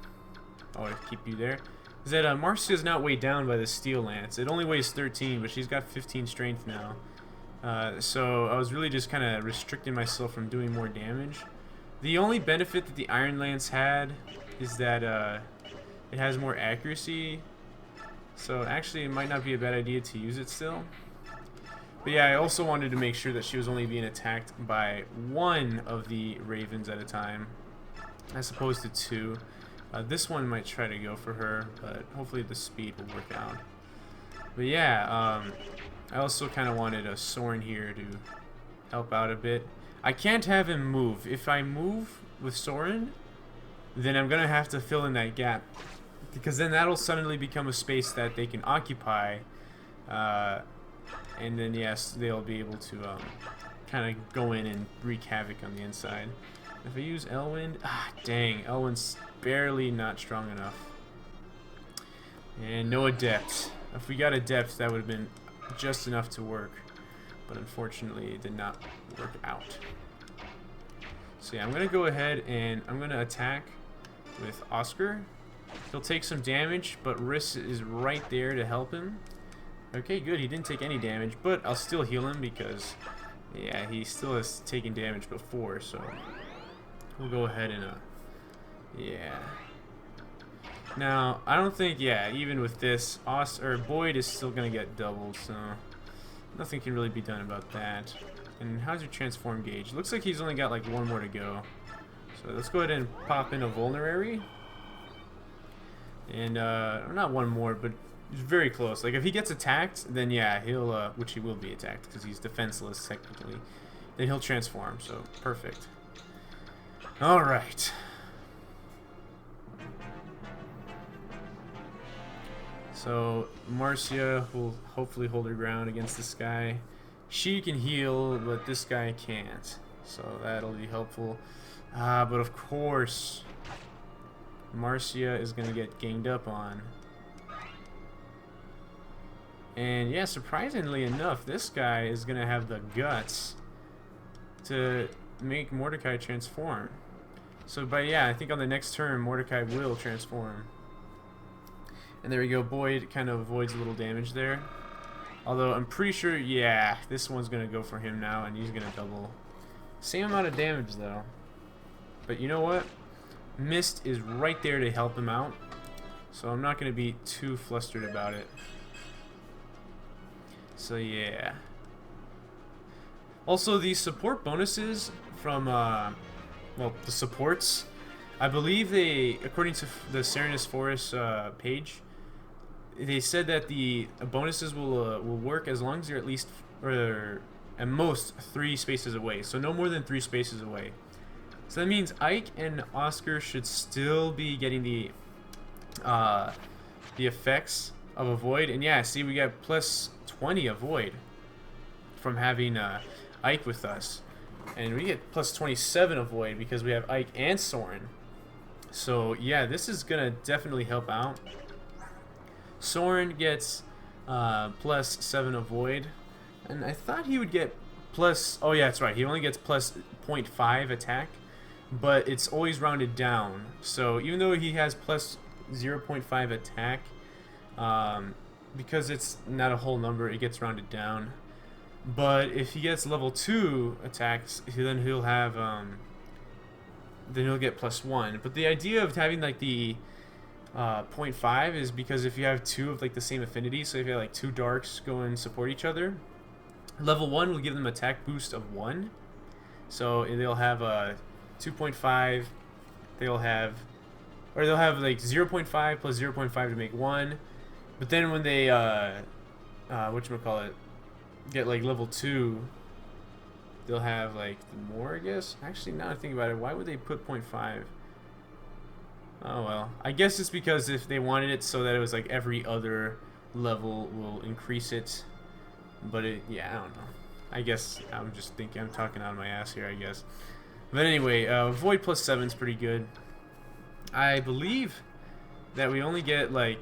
Oh, I keep you there. Is that Marcia is not weighed down by the Steel Lance. It only weighs 13, but she's got 15 strength now. So I was really just kind of restricting myself from doing more damage. The only benefit that the Iron Lance had is that it has more accuracy. So actually it might not be a bad idea to use it still. But yeah, I also wanted to make sure that she was only being attacked by 1 of the ravens at a time, as opposed to 2. This one might try to go for her, but hopefully the speed will work out. But yeah, I also kind of wanted a Soren here to help out a bit. I can't have him move. If I move with Soren, then I'm going to have to fill in that gap, because then that'll suddenly become a space that they can occupy, and then yes, they'll be able to kind of go in and wreak havoc on the inside. If I use Elwind, dang, Elwind's barely not strong enough. And no Adept. If we got Adept, that would have been just enough to work, but unfortunately it did not work out. So yeah, I'm gonna go ahead and I'm gonna attack with Oscar. He'll take some damage, but Riss is right there to help him. Okay, good, he didn't take any damage, but I'll still heal him because, yeah, he still has taken damage before, so we'll go ahead and yeah. Now, I don't think, yeah, even with this, Boyd is still going to get doubled, so nothing can really be done about that. And how's your transform gauge? Looks like he's only got like 1 more to go. So let's go ahead and pop in a vulnerary. And, not 1 more, but very close. Like, if he gets attacked, then yeah, he'll, which he will be attacked, because he's defenseless, technically. Then he'll transform, so perfect. Alright. So Marcia will hopefully hold her ground against this guy. She can heal, but this guy can't. So that'll be helpful. But of course, Marcia is going to get ganged up on. And yeah, surprisingly enough, this guy is going to have the guts to make Mordecai transform. So, but yeah, I think on the next turn, Mordecai will transform. And there we go, Boyd kind of avoids a little damage there. Although I'm pretty sure, yeah, this one's going to go for him now, and he's going to double. Same amount of damage, though. But you know what? Mist is right there to help him out. So I'm not going to be too flustered about it. So yeah. Also, the support bonuses from, well, the supports, I believe they, according to the Serenus Forest page, they said that the bonuses will work as long as you're at least, or at most, 3 spaces away. So no more than 3 spaces away. So that means Ike and Oscar should still be getting the effects of Avoid. And yeah, see, we got plus 20 Avoid. from having Ike with us. And we get plus 27 avoid because we have Ike and Soren. So yeah, this is gonna definitely help out. Soren gets plus 7 avoid, and I thought he would get plus, oh yeah, that's right, he only gets plus 0.5 attack, but it's always rounded down. So even though he has plus 0.5 attack, because it's not a whole number, it gets rounded down. But if he gets level 2 attacks, then he'll have then he'll get plus 1. But the idea of having like the 0.5 is because if you have 2 of like the same affinity, so if you have like 2 darks go and support each other, level 1 will give them attack boost of 1. So they'll have a 2.5, they'll have like 0.5 plus 0.5 to make 1. But then when they whatchamacallit, get like level 2, they'll have like more, I guess. Actually, now I think about it, why would they put 0.5? Oh well, I guess it's because if they wanted it so that it was like every other level will increase it. But yeah, I don't know. I guess I'm just thinking, I'm talking out of my ass here, I guess. But anyway, Void plus 7 is pretty good. I believe that we only get like,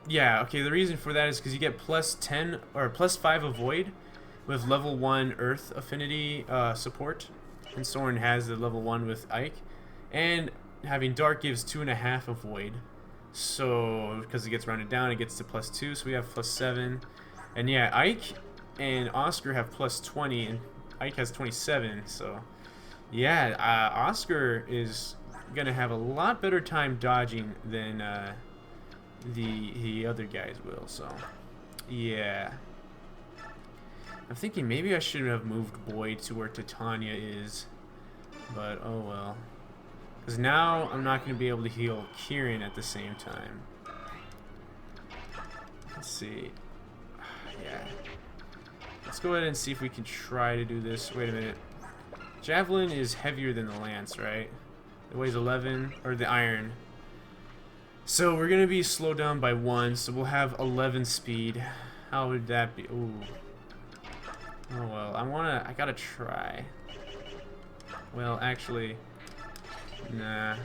yeah, okay, the reason for that is because you get plus 10 or plus 5 avoid with level 1 Earth affinity support, and Soren has the level 1 with Ike, and having Dark gives 2.5 avoid. So because it gets rounded down, it gets to plus 2, so we have plus 7. And yeah, Ike and Oscar have plus 20, and Ike has 27. So yeah, Oscar is gonna have a lot better time dodging than the other guys will. So yeah, I'm thinking maybe I should have moved Boyd to where Titania is, but oh well. Because now I'm not going to be able to heal Kieran at the same time. Let's see. Yeah. Let's go ahead and see if we can try to do this. Wait a minute. Javelin is heavier than the lance, right? It weighs 11, or the iron. So we're going to be slowed down by 1, so we'll have 11 speed. How would that be? Ooh. Oh well, I gotta try. Well, actually, nah.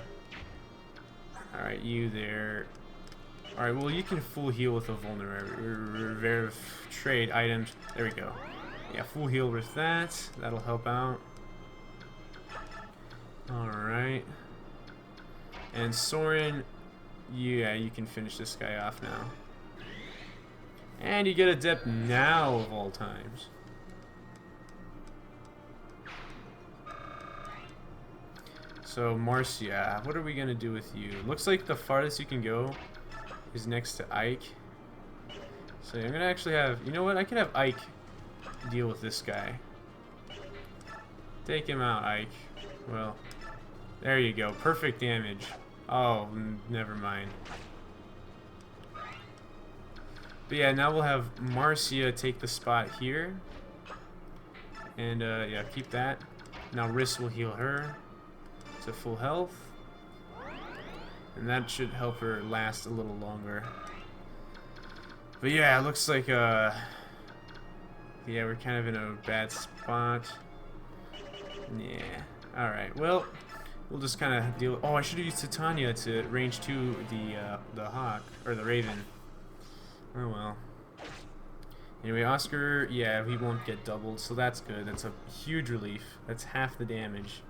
Alright, you there. Alright, well, you can full heal with a vulnerable trade items. There we go. Yeah, full heal with that. That'll help out. Alright. And Soren, yeah, you can finish this guy off now. And you get Adept now of all times. So Marcia, what are we gonna do with you? Looks like the farthest you can go is next to Ike. So I'm gonna actually have, you know what? I could have Ike deal with this guy. Take him out, Ike. Well, there you go. Perfect damage. Oh, never mind. But yeah, now we'll have Marcia take the spot here. And yeah, keep that. Now Riss will heal her to full health, and that should help her last a little longer. But yeah, it looks like yeah, we're kind of in a bad spot. Yeah, alright, well, we'll just kind of deal. Oh, I should have used Titania to range 2 the hawk, or the raven. Oh well. Anyway, Oscar, yeah, he won't get doubled, so that's good. That's a huge relief. That's half the damage.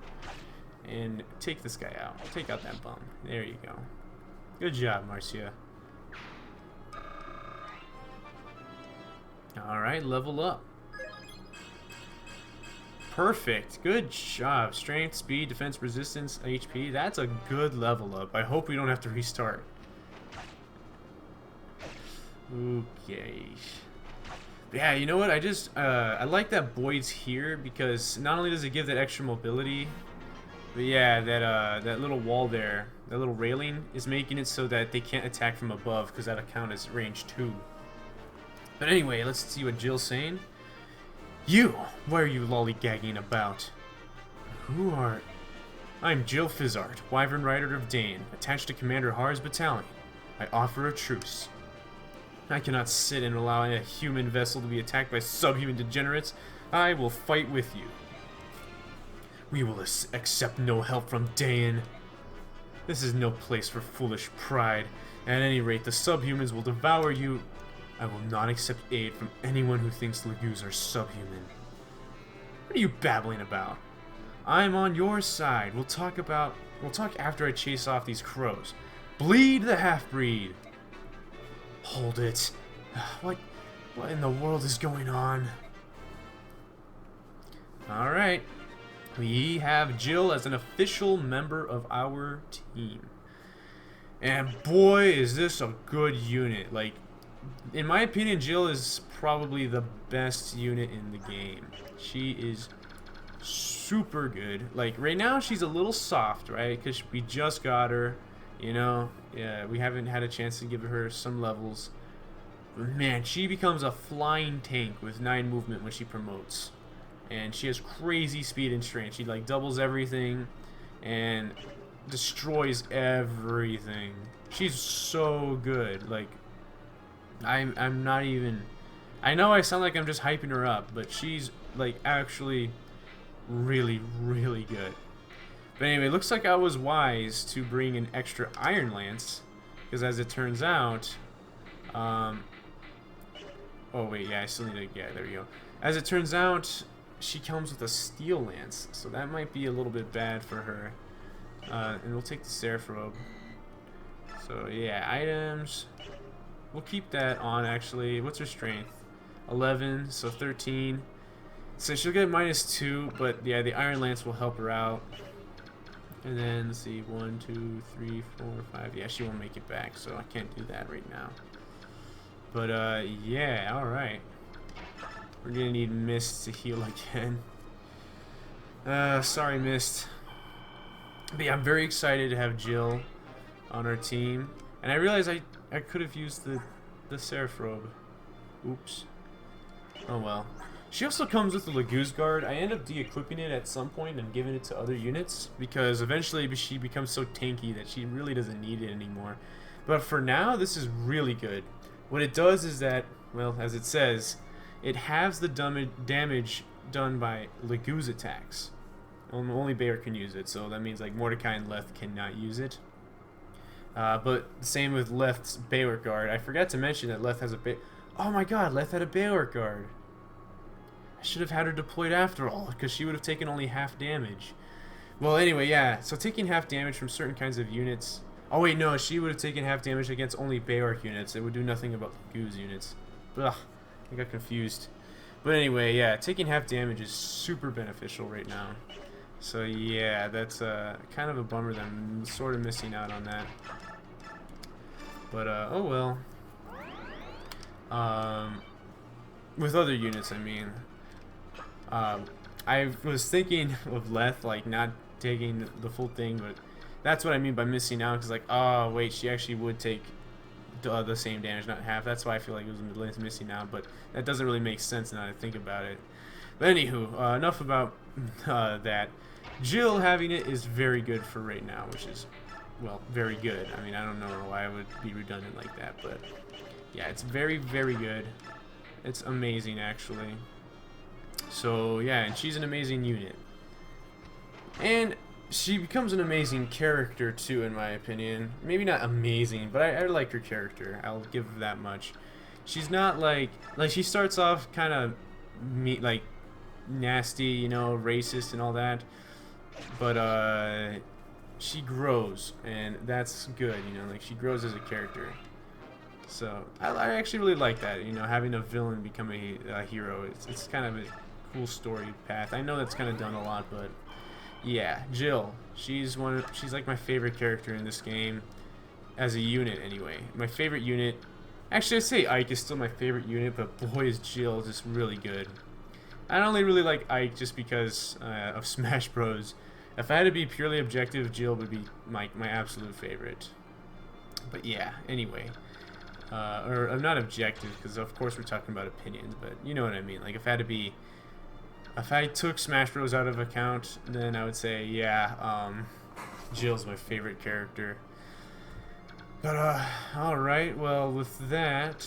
And take this guy out. Take out that bum. There you go. Good job, Marcia. Alright, level up. Perfect. Good job. Strength, speed, defense, resistance, HP. That's a good level up. I hope we don't have to restart. Okay. Yeah, you know what? I like that Boyd's here because not only does it give that extra mobility, but yeah, that little wall there, that little railing is making it so that they can't attack from above because that'll count as range 2. But anyway, let's see what Jill's saying. You! What are you lollygagging about? Who are... I'm Jill Fizzart, Wyvern Rider of Dane, attached to Commander Har's battalion. I offer a truce. I cannot sit and allow a human vessel to be attacked by subhuman degenerates. I will fight with you. We will accept no help from Dayan. This is no place for foolish pride. At any rate, the subhumans will devour you. I will not accept aid from anyone who thinks laguz are subhuman. What are you babbling about? I'm on your side. We'll talk after I chase off these crows. Bleed the half-breed. Hold it. What in the world is going on? Alright. We have Jill as an official member of our team. And boy, is this a good unit. Like, in my opinion, Jill is probably the best unit in the game. She is super good. Like, right now, she's a little soft, right? Because we just got her, you know? Yeah, we haven't had a chance to give her some levels. But man, she becomes a flying tank with 9 movement when she promotes. And she has crazy speed and strength. She, like, doubles everything and destroys everything. She's so good. Like, I'm not even... I know I sound like I'm just hyping her up, but she's, like, actually really, really good. But anyway, it looks like I was wise to bring an extra Iron Lance, because as it turns out, oh wait, yeah, I still need to, yeah, there we go. As it turns out, she comes with a Steel Lance, so that might be a little bit bad for her. And we'll take the Seraph Robe. So yeah, items, we'll keep that on actually. What's her strength? 11, so 13. So she'll get -2, but yeah, the Iron Lance will help her out. And then, let's see, 1, 2, 3, 4, 5. Yeah, she won't make it back, so I can't do that right now. But, yeah, alright. We're gonna need Mist to heal again. Sorry, Mist. But yeah, I'm very excited to have Jill on our team. And I realized I could have used the Seraph Robe. Oops. Oh well. She also comes with the Laguz Guard. I end up de-equipping it at some point and giving it to other units because eventually she becomes so tanky that she really doesn't need it anymore. But for now, this is really good. What it does is that, well, as it says, it halves the damage done by Laguz attacks. Only Bayer can use it, so that means like Mordecai and Leth cannot use it. But same with Leth's Bayer Guard. I forgot to mention that Leth has a oh my god, Leth had a Bayer Guard. I should have had her deployed after all, because she would have taken only half damage. Well, anyway, yeah, so taking half damage from certain kinds of units... Oh, wait, no, she would have taken half damage against only Bayer units. It would do nothing about Laguz units. Ugh, I got confused. But anyway, yeah, taking half damage is super beneficial right now. So, yeah, that's kind of a bummer that I'm sort of missing out on that. But, oh well. With other units, I mean... I was thinking of Leth, like, not taking the full thing, but that's what I mean by missing out, because, like, oh, wait, she actually would take the same damage, not half. That's why I feel like it was missing out, but that doesn't really make sense now that I think about it. But anywho, enough about that. Jill having it is very good for right now, which is, well, very good. I mean, I don't know why I would be redundant like that, but yeah, it's very, very good. It's amazing, actually. So yeah, and she's an amazing unit. And she becomes an amazing character too, in my opinion. Maybe not amazing, but I like her character. I'll give her that much. She's not like she starts off kind of like nasty, you know, racist and all that. But she grows, and that's good, you know, like she grows as a character. So I actually really like that, you know, having a villain become a hero. It's kind of a cool story path. I know that's kind of done a lot, but yeah, Jill, she's like my favorite character in this game as a unit anyway. My favorite unit, actually I'd say Ike is still my favorite unit, but boy is Jill just really good. I only really like Ike just because of Smash Bros. If I had to be purely objective, Jill would be my absolute favorite. But yeah, anyway. Or I'm not objective, because of course we're talking about opinions, but you know what I mean. Like, if I took Smash Bros out of account, then I would say, yeah, Jill's my favorite character. But, alright, well, with that,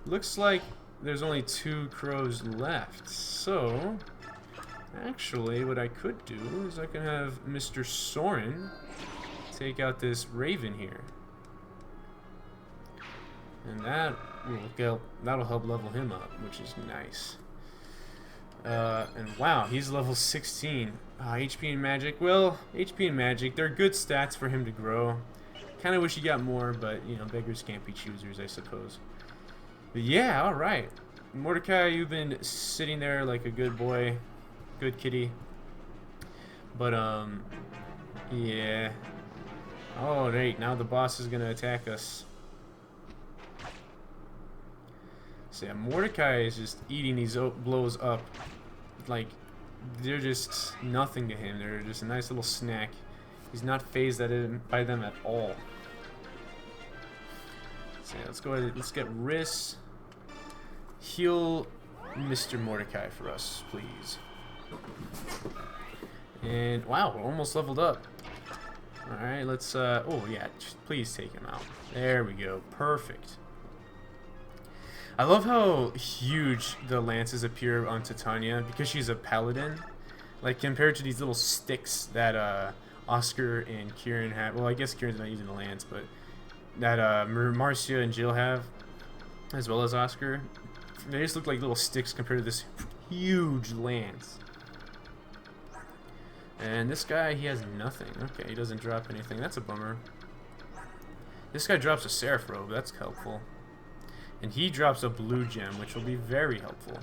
looks like there's only 2 crows left. So, actually, what I could do is I can have Mr. Soren take out this raven here. And that'll help level him up, which is nice. And wow, he's level 16. HP and magic. Well, HP and magic, they're good stats for him to grow. Kind of wish he got more, but, you know, beggars can't be choosers, I suppose. But yeah, alright. Mordecai, you've been sitting there like a good boy. Good kitty. But, yeah. Oh, right, now the boss is gonna attack us. So yeah, Mordecai is just eating these blows up. Like, they're just nothing to him. They're just a nice little snack. He's not phased by them at all. So yeah, let's go ahead. Let's get Riss. Heal Mr. Mordecai for us, please. And wow, we're almost leveled up. All right, let's. Oh yeah, just please take him out. There we go. Perfect. I love how huge the lances appear on Titania because she's a paladin. Like, compared to these little sticks that Oscar and Kieran have. Well, I guess Kieran's not using the lance, but that Marcia and Jill have, as well as Oscar. They just look like little sticks compared to this huge lance. And this guy, he has nothing. Okay, he doesn't drop anything. That's a bummer. This guy drops a seraph robe. That's helpful. And he drops a blue gem, which will be very helpful.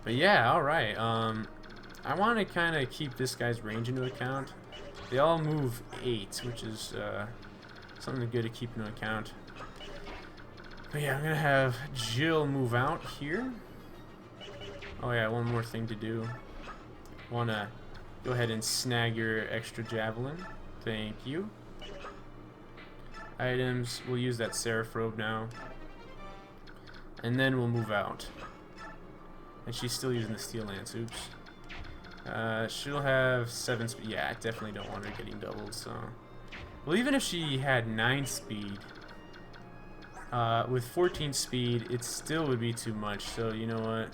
But yeah, alright. I want to kind of keep this guy's range into account. They all move 8, which is something good to keep into account. But yeah, I'm going to have Jill move out here. Oh yeah, one more thing to do. Want to go ahead and snag your extra javelin. Thank you. Items, we'll use that seraph robe now. And then we'll move out. And she's still using the steel lance. Oops. She'll have 7 speed. Yeah, I definitely don't want her getting doubled, so. Well, even if she had 9 speed, with 14 speed, it still would be too much. So, you know what?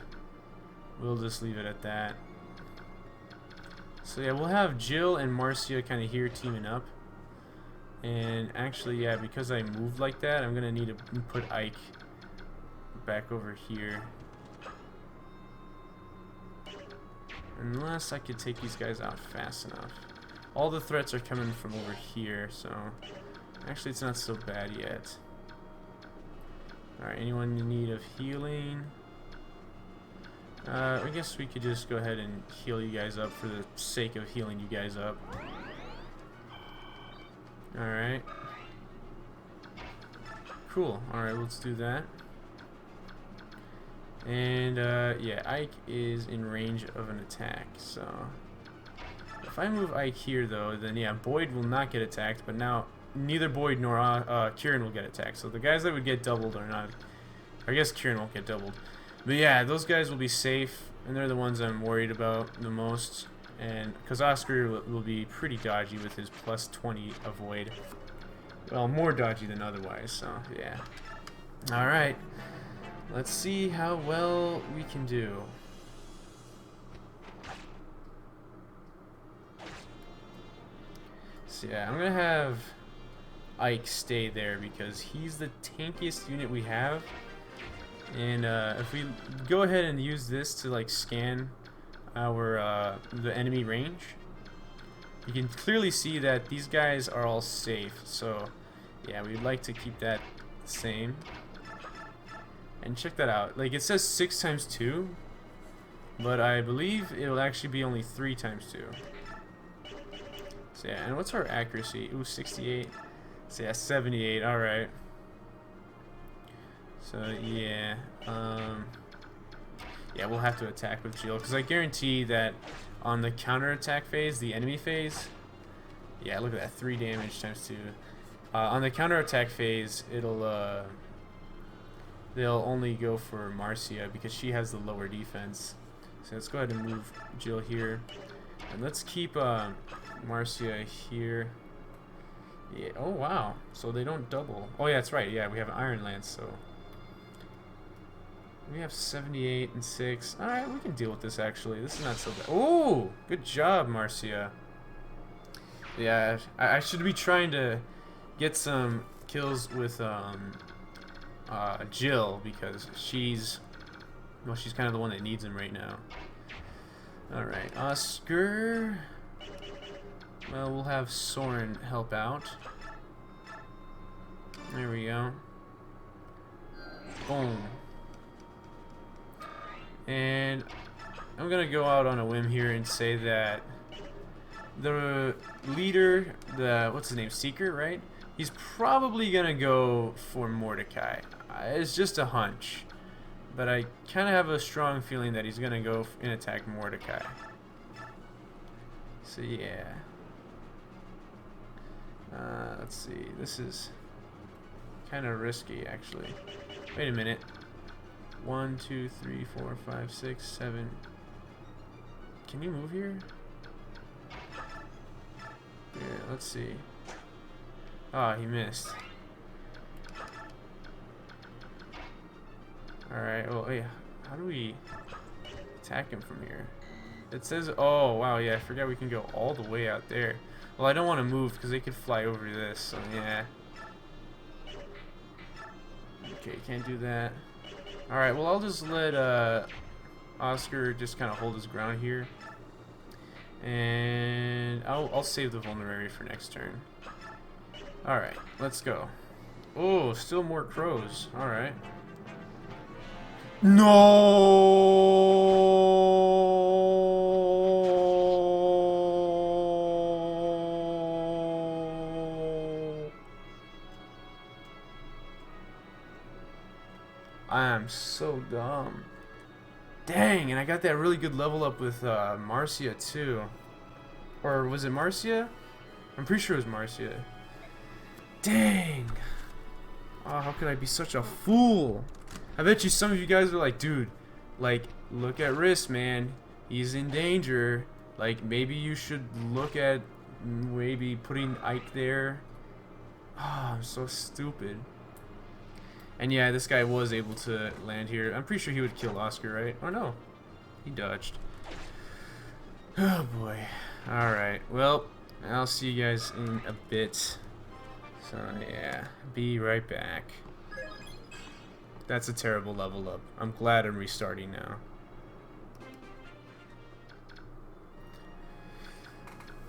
We'll just leave it at that. So, yeah, we'll have Jill and Marcia kind of here teaming up. And actually, yeah, because I moved like that, I'm going to need to put Ike back over here. Unless I could take these guys out fast enough. All the threats are coming from over here, so actually it's not so bad yet. Alright, anyone in need of healing? I guess we could just go ahead and heal you guys up for the sake of healing you guys up. Alright. Cool. Alright, let's do that. And, yeah, Ike is in range of an attack, so. If I move Ike here, though, then, yeah, Boyd will not get attacked, but now neither Boyd nor Kieran will get attacked. So the guys that would get doubled are not. I guess Kieran won't get doubled. But, yeah, those guys will be safe, and they're the ones I'm worried about the most. And because Oscar will be pretty dodgy with his plus 20 avoid. Well, more dodgy than otherwise, so, yeah. Alright. Let's see how well we can do. So yeah, I'm gonna have Ike stay there because he's the tankiest unit we have. And if we go ahead and use this to like scan our the enemy range, you can clearly see that these guys are all safe. So yeah, we'd like to keep that the same. And check that out. Like, it says 6 times 2, but I believe it'll actually be only 3 times 2. So yeah, and what's our accuracy? Ooh, 68. So yeah, 78. All right. So yeah, yeah, we'll have to attack with Jill because I guarantee that on the counterattack phase, the enemy phase. Yeah, look at that, 3 damage times 2. On the counterattack phase, it'll they'll only go for Marcia because she has the lower defense. So let's go ahead and move Jill here. And let's keep Marcia here. Yeah. Oh wow. So they don't double. Oh yeah, that's right. Yeah, we have an Iron Lance, so we have 78 and 6. All right, we can deal with this actually. This is not so bad. Oh, good job, Marcia. Yeah, I should be trying to get some kills with Jill because she's kind of the one that needs him right now. All right, Oscar. Well, we'll have Soren help out. There we go. Boom. And I'm gonna go out on a whim here and say that the leader, what's his name, Seeker, right? He's probably gonna go for Mordecai. It's just a hunch, but I kind of have a strong feeling that he's gonna go and attack Mordecai. So yeah. Let's see. This is kind of risky, actually. Wait a minute. 1, 2, 3, 4, 5, 6, 7. Can you move here? Yeah, let's see. Ah, he missed. Alright, well, yeah. How do we attack him from here? It says, oh, wow, yeah, I forgot we can go all the way out there. Well, I don't want to move because they could fly over this, so yeah. Okay, can't do that. Alright, well, I'll just let Oscar just kind of hold his ground here. And I'll save the vulnerary for next turn. Alright, let's go. Oh, still more crows. Alright. No! I am so dumb. Dang, and I got that really good level up with Marcia too. Or was it Marcia? I'm pretty sure it was Marcia. Dang. Oh, how could I be such a fool? I bet you some of you guys are like, dude, like, look at Riss, man. He's in danger. Like, maybe you should look at maybe putting Ike there. Oh, I'm so stupid. And yeah, this guy was able to land here. I'm pretty sure he would kill Oscar, right? Oh no, he dodged. Oh boy. Alright, well, I'll see you guys in a bit. So yeah, be right back. That's a terrible level up. I'm glad I'm restarting now.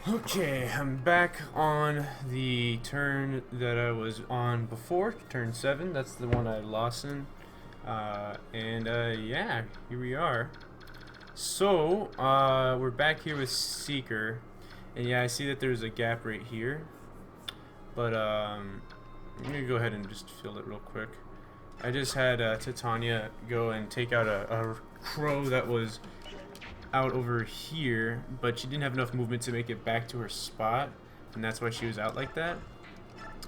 Okay, I'm back on the turn that I was on before, turn 7. That's the one I lost in. Yeah, here we are. So, we're back here with Seeker. And yeah, I see that there's a gap right here. But, I'm gonna go ahead and just fill it real quick. I just had Titania go and take out a crow that was out over here, but she didn't have enough movement to make it back to her spot, and that's why she was out like that.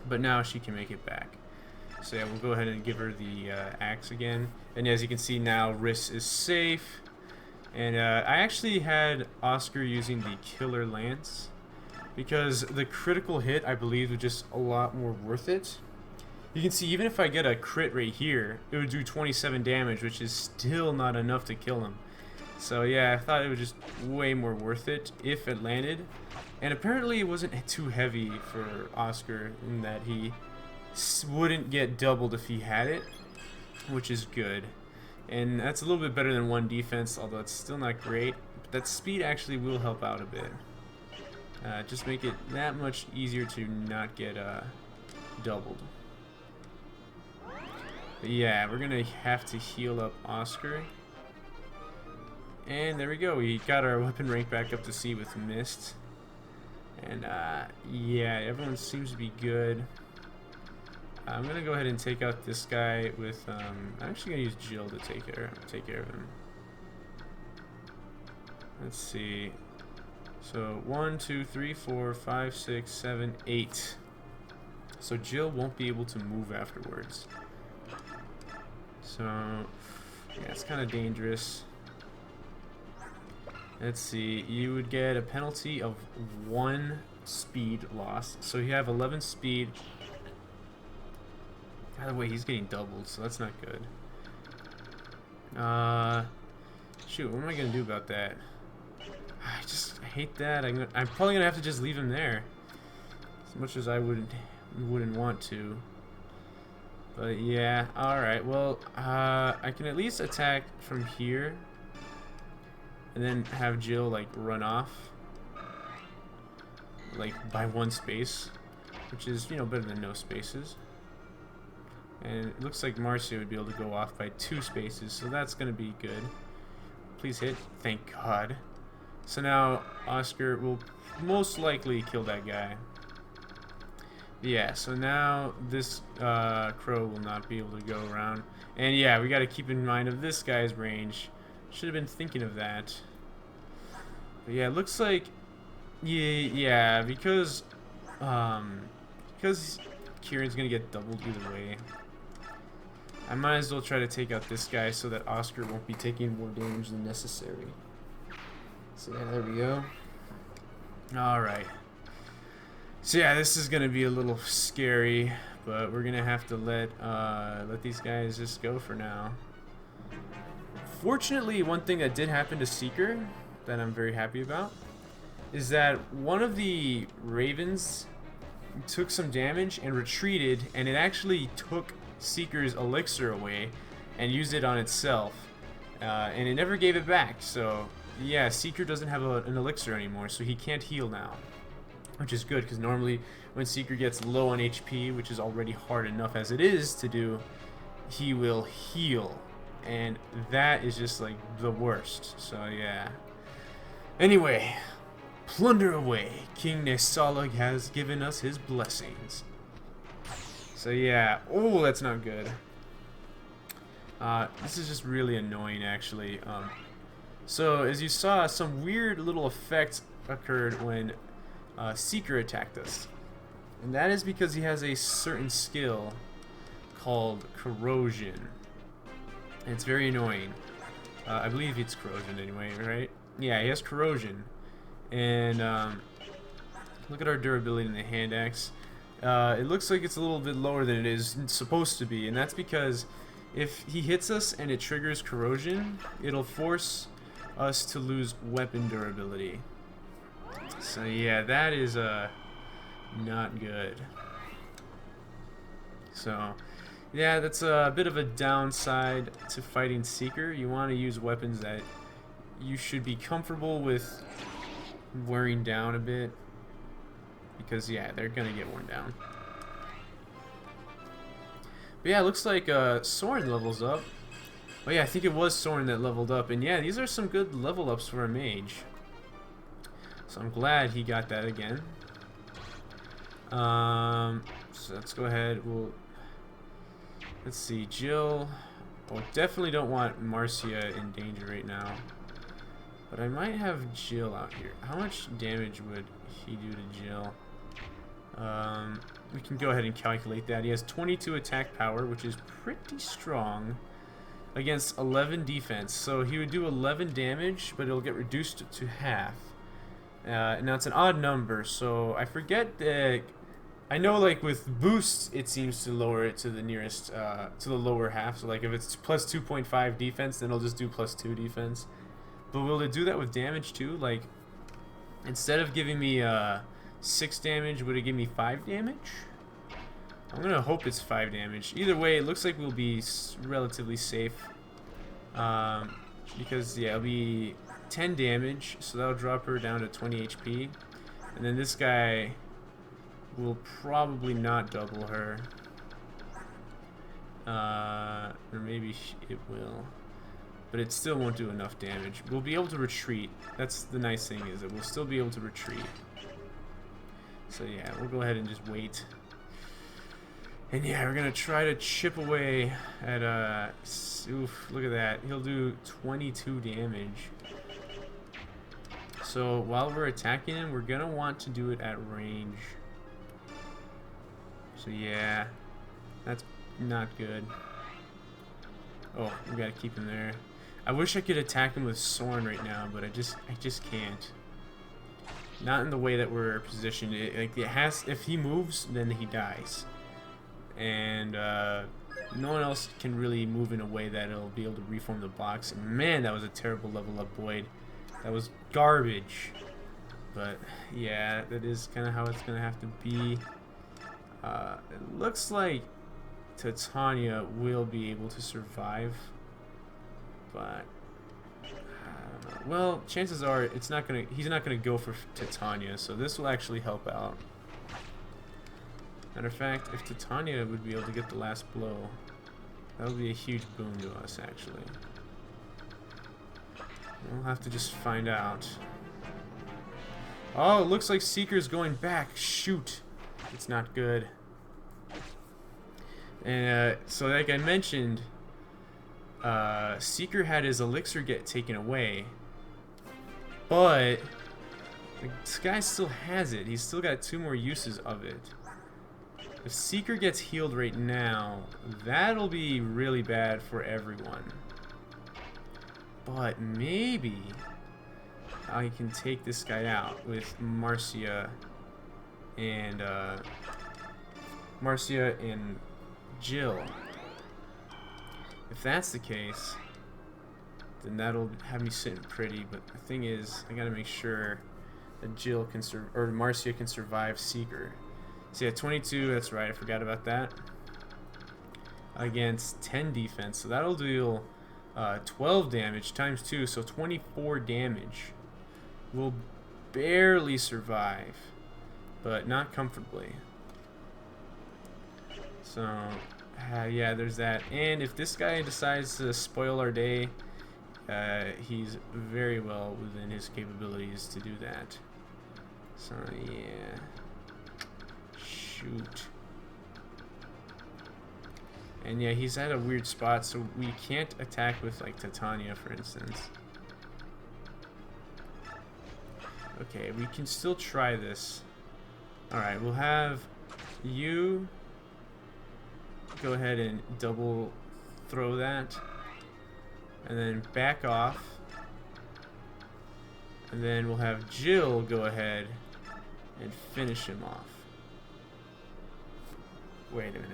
But now she can make it back. So yeah, we'll go ahead and give her the axe again. And as you can see now, Riss is safe. And I actually had Oscar using the killer lance because the critical hit, I believe, was just a lot more worth it. You can see even if I get a crit right here, it would do 27 damage, which is still not enough to kill him. So yeah, I thought it was just way more worth it if it landed. And apparently it wasn't too heavy for Oscar in that he wouldn't get doubled if he had it, which is good. And that's a little bit better than 1 defense, although it's still not great. But that speed actually will help out a bit. Just make it that much easier to not get doubled. But yeah, we're gonna have to heal up Oscar. And there we go, we got our weapon rank back up to C with Mist. And yeah, everyone seems to be good. I'm gonna go ahead and take out this guy with I'm actually gonna use Jill to take care of him. Let's see. So 1, 2, 3, 4, 5, 6, 7, 8. So Jill won't be able to move afterwards. So yeah, it's kind of dangerous. Let's see, you would get a penalty of 1 speed lost. So you have 11 speed. By the way, he's getting doubled, so that's not good. Shoot, what am I gonna do about that? I hate that. I'm probably gonna have to just leave him there, as much as I wouldn't want to. But yeah, all right. Well, I can at least attack from here, and then have Jill like run off, like by 1 space, which is, you know, better than no spaces. And it looks like Marcia would be able to go off by 2 spaces, so that's gonna be good. Please hit. Thank God. So now Oscar will most likely kill that guy. Yeah, so now this crow will not be able to go around. And yeah, we got to keep in mind of this guy's range. Should have been thinking of that. But yeah, it looks like yeah, because Kieran's gonna get doubled either way. I might as well try to take out this guy so that Oscar won't be taking more damage than necessary. So yeah, there we go. Alright. So yeah, this is gonna be a little scary, but we're gonna have to let these guys just go for now. Fortunately, one thing that did happen to Seeker that I'm very happy about is that one of the ravens took some damage and retreated, and it actually took Seeker's elixir away and used it on itself, and it never gave it back. So yeah, Seeker doesn't have an elixir anymore, so he can't heal now, which is good, because normally when Seeker gets low on HP, which is already hard enough as it is to do, he will heal, and that is just like the worst. So yeah, anyway, plunder away. King Nesalag has given us his blessings. So yeah, oh, that's not good. This is just really annoying, actually. So as you saw, some weird little effect occurred when Seeker attacked us, and that is because he has a certain skill called corrosion, and it's very annoying. I believe it's corrosion anyway, right? Yeah, he has corrosion, and look at our durability in the hand axe. It looks like it's a little bit lower than it is supposed to be, and that's because if he hits us and it triggers corrosion, it'll force us to lose weapon durability. So yeah, that is not good. So yeah, that's a bit of a downside to fighting Seeker. You want to use weapons that you should be comfortable with wearing down a bit, because yeah, they're gonna get worn down. But yeah, it looks like Soren levels up. Oh yeah, I think it was Soren that leveled up, and yeah, these are some good level ups for a mage. So I'm glad he got that again. So let's go ahead. Let's see, Jill. Oh, definitely don't want Marcia in danger right now. But I might have Jill out here. How much damage would he do to Jill? We can go ahead and calculate that. He has 22 attack power, which is pretty strong, against 11 defense. So he would do 11 damage, but it'll get reduced to half. Now it's an odd number, so I forget that. I know, like with boost, it seems to lower it to the nearest, to the lower half. So like if it's plus 2.5 defense, then it'll just do plus 2 defense. But will it do that with damage too? Like, instead of giving me 6 damage, would it give me 5 damage? I'm gonna hope it's 5 damage. Either way, it looks like we'll be relatively safe. Because yeah, it'll be 10 damage, so that'll drop her down to 20 HP. And then this guy will probably not double her. Or maybe it will. But it still won't do enough damage. We'll be able to retreat. That's the nice thing, is that we'll still be able to retreat. So yeah, we'll go ahead and just wait. And yeah, we're gonna try to chip away at oof, look at that. He'll do 22 damage. So while we're attacking him, we're gonna want to do it at range. So yeah, that's not good. Oh, we gotta keep him there. I wish I could attack him with Soren right now, but I just can't. Not in the way that we're positioned. Like it has. If he moves, then he dies. And no one else can really move in a way that it'll be able to reform the blocks. Man, that was a terrible level up, Boyd. That was garbage. But yeah, that is kind of how it's gonna have to be. It looks like Titania will be able to survive, but I don't know. Well, chances are it's not gonna. He's not gonna go for Titania, so this will actually help out. Matter of fact, if Titania would be able to get the last blow, that would be a huge boon to us, actually. We'll have to just find out. Oh, it looks like Seeker's going back. Shoot. It's not good. And so like I mentioned, Seeker had his elixir get taken away, but this guy still has it. He's still got 2 more uses of it. If Seeker gets healed right now, that'll be really bad for everyone. But maybe I can take this guy out with Marcia and Jill. If that's the case, then that'll have me sitting pretty. But the thing is, I gotta make sure that Jill can or Marcia can survive Seeker. So yeah, 22. That's right. I forgot about that. Against 10 defense, so that'll deal 12 damage times 2, so 24 damage. Will barely survive, but not comfortably. So, yeah, there's that. And if this guy decides to spoil our day, he's very well within his capabilities to do that. So, yeah. Shoot. And yeah, he's at a weird spot, so we can't attack with, like, Titania, for instance. Okay, we can still try this. Alright, we'll have you go ahead and double throw that. And then back off. And then we'll have Jill go ahead and finish him off. Wait a minute.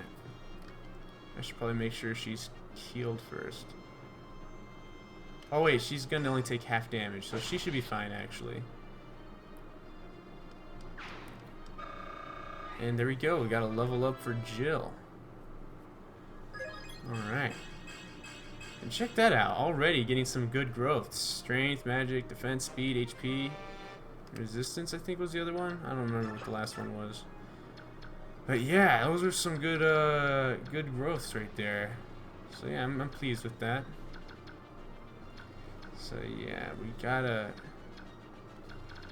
I should probably make sure she's healed first. Oh wait, she's gonna only take half damage, so she should be fine actually. And there we go, we got a level up for Jill. Alright. And check that out, already getting some good growth. Strength, magic, defense, speed, HP. Resistance, I think was the other one. I don't remember what the last one was. But yeah, those are some good good growths right there. So yeah, I'm pleased with that. So yeah, we gotta...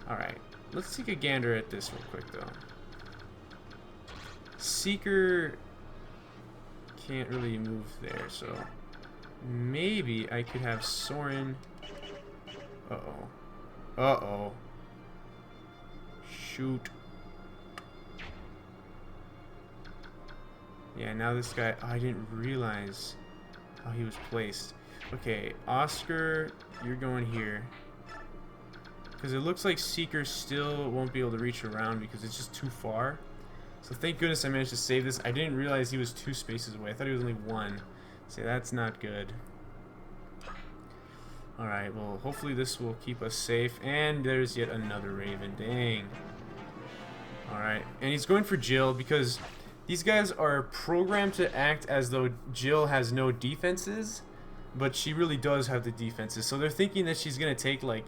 Alright, let's take a gander at this real quick though. Seeker can't really move there, so maybe I could have Soren... Uh-oh. Uh-oh. Shoot. Yeah, now this guy... Oh, I didn't realize how he was placed. Okay, Oscar, you're going here. Because it looks like Seeker still won't be able to reach around because it's just too far. So thank goodness I managed to save this. I didn't realize he was 2 spaces away. I thought he was only 1. So that's not good. Alright, well, hopefully this will keep us safe. And there's yet another Raven. Dang. Alright, and he's going for Jill because these guys are programmed to act as though Jill has no defenses, but she really does have the defenses. So they're thinking that she's going to take like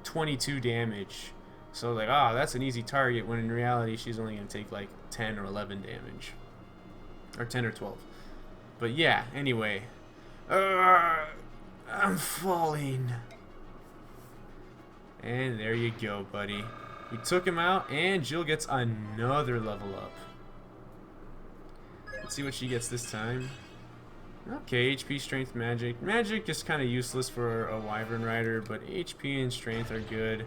22 damage. So like, ah, that's an easy target, when in reality she's only going to take like 10 or 11 damage. Or 10 or 12. But yeah, anyway. I'm falling. And there you go, buddy. We took him out, and Jill gets another level up. Let's see what she gets this time. Okay, HP, strength, magic. Magic is kind of useless for a wyvern rider, but HP and strength are good.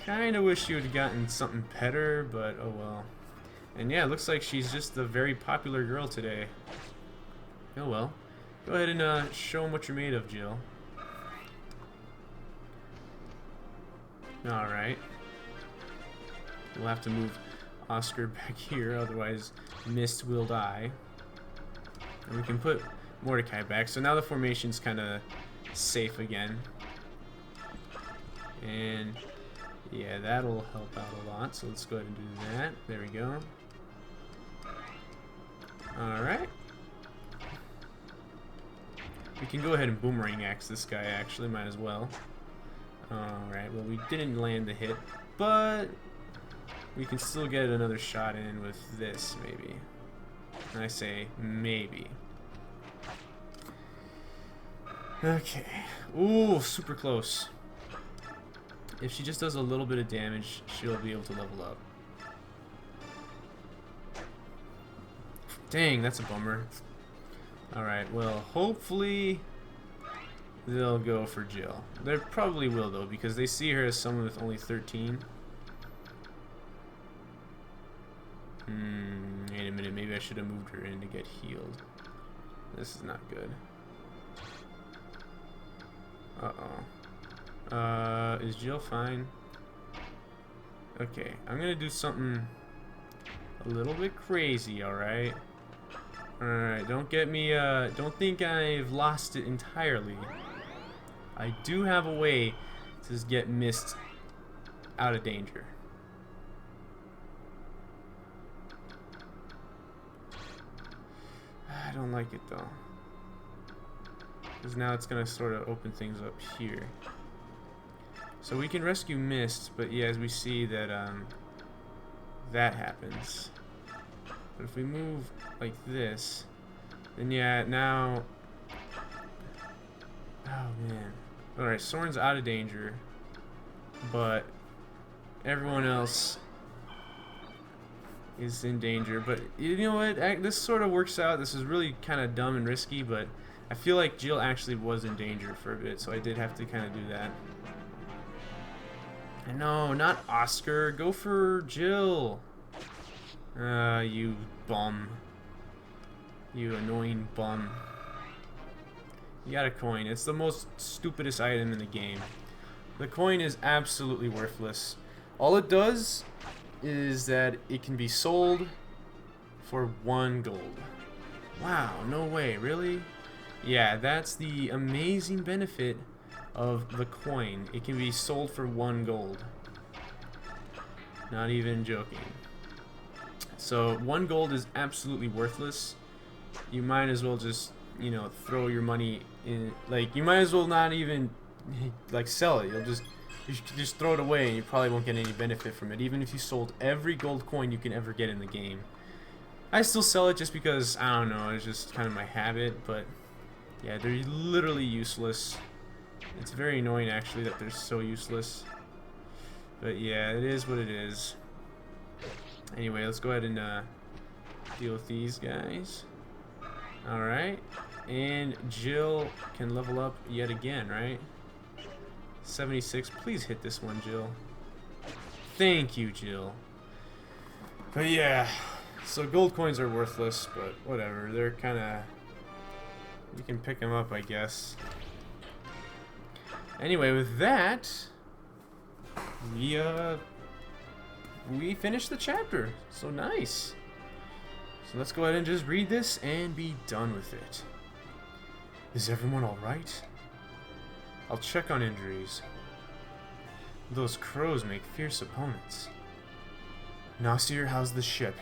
Kind of wish you would have gotten something better, but oh well. And yeah, it looks like she's just a very popular girl today. Oh well. Go ahead and show them what you're made of, Jill. Alright. We'll have to move Oscar back here, otherwise Mist will die. And we can put Mordecai back. So now the formation's kind of safe again. And yeah, that'll help out a lot. So let's go ahead and do that. There we go. Alright. We can go ahead and boomerang axe this guy, actually. Might as well. Alright, well, we didn't land the hit, but we can still get another shot in with this, maybe. And I say maybe. Okay. Ooh, super close. If she just does a little bit of damage, she'll be able to level up. Dang, that's a bummer. Alright, well, hopefully they'll go for Jill. They probably will, though, because they see her as someone with only 13. Wait a minute, maybe I should have moved her in to get healed. This is not good. Uh-oh. Is Jill fine? Okay, I'm gonna do something a little bit crazy, alright? Alright, don't get me, don't think I've lost it entirely. I do have a way to just get Mist out of danger. I don't like it though. Because now it's going to sort of open things up here. So we can rescue Mist, but yeah, as we see that that happens. But if we move like this, then yeah, now... Oh man. Alright, Soren's out of danger, but everyone else is in danger. But you know what? This sort of works out. This is really kind of dumb and risky, but I feel like Jill actually was in danger for a bit, so I did have to kind of do that. No, not Oscar. Go for Jill. You bum. You annoying bum. You got a coin. It's the most stupidest item in the game. The coin is absolutely worthless. All it does is that it can be sold for 1 gold. Wow, no way, really? Yeah, that's the amazing benefit of the coin. It can be sold for 1 gold. Not even joking. So 1 gold is absolutely worthless. You might as well just, you know, throw your money in. Like, you might as well not even like sell it. You should just throw it away and you probably won't get any benefit from it, even if you sold every gold coin you can ever get in the game. I still sell it just because, I don't know, it's just kind of my habit, but yeah, they're literally useless. It's very annoying actually that they're so useless. But yeah, it is what it is. Anyway, let's go ahead and deal with these guys. Alright. And Jill can level up yet again, right? 76. Please hit this one, Jill. Thank you, Jill. But yeah. So gold coins are worthless, but whatever. They're kind of... You can pick them up, I guess. Anyway, with that... We finished the chapter. So nice. So let's go ahead and just read this and be done with it. Is everyone alright? I'll check on injuries. Those crows make fierce opponents. Nasir, how's the ship?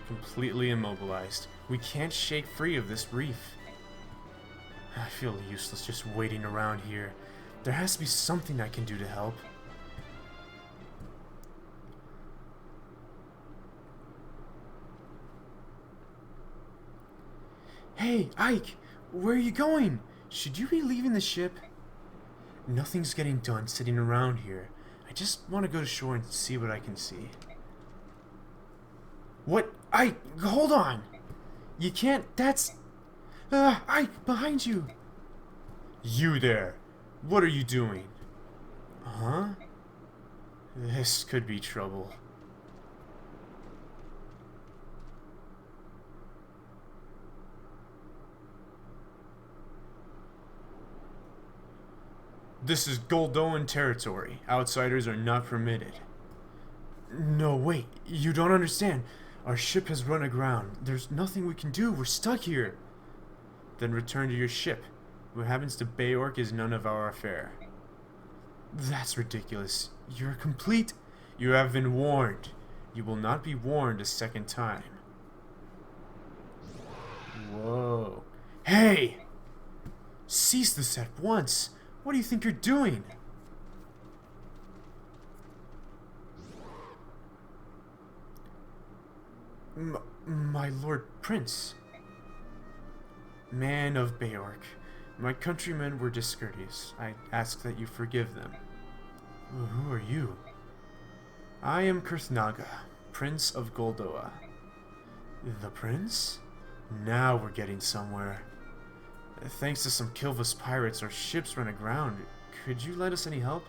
Completely immobilized. We can't shake free of this reef. I feel useless just waiting around here. There has to be something I can do to help. Hey, Ike! Where are you going? Should you be leaving the ship? Nothing's getting done sitting around here. I just want to go to shore and see what I can see. What? Ike, hold on! You can't, that's... Ike, behind you! You there! What are you doing? Huh? This could be trouble. This is Goldoan territory. Outsiders are not permitted. No, wait. You don't understand. Our ship has run aground. There's nothing we can do. We're stuck here. Then return to your ship. What happens to Beork is none of our affair. That's ridiculous. You're complete. You have been warned. You will not be warned a second time. Whoa. Hey! Cease this at once. What do you think you're doing? My Lord Prince. Man of Beork, my countrymen were discourteous. I ask that you forgive them. Who are you? I am Kurthnaga, Prince of Goldoa. The Prince? Now we're getting somewhere. Thanks to some Kilvus pirates, our ships ran aground. Could you lend us any help?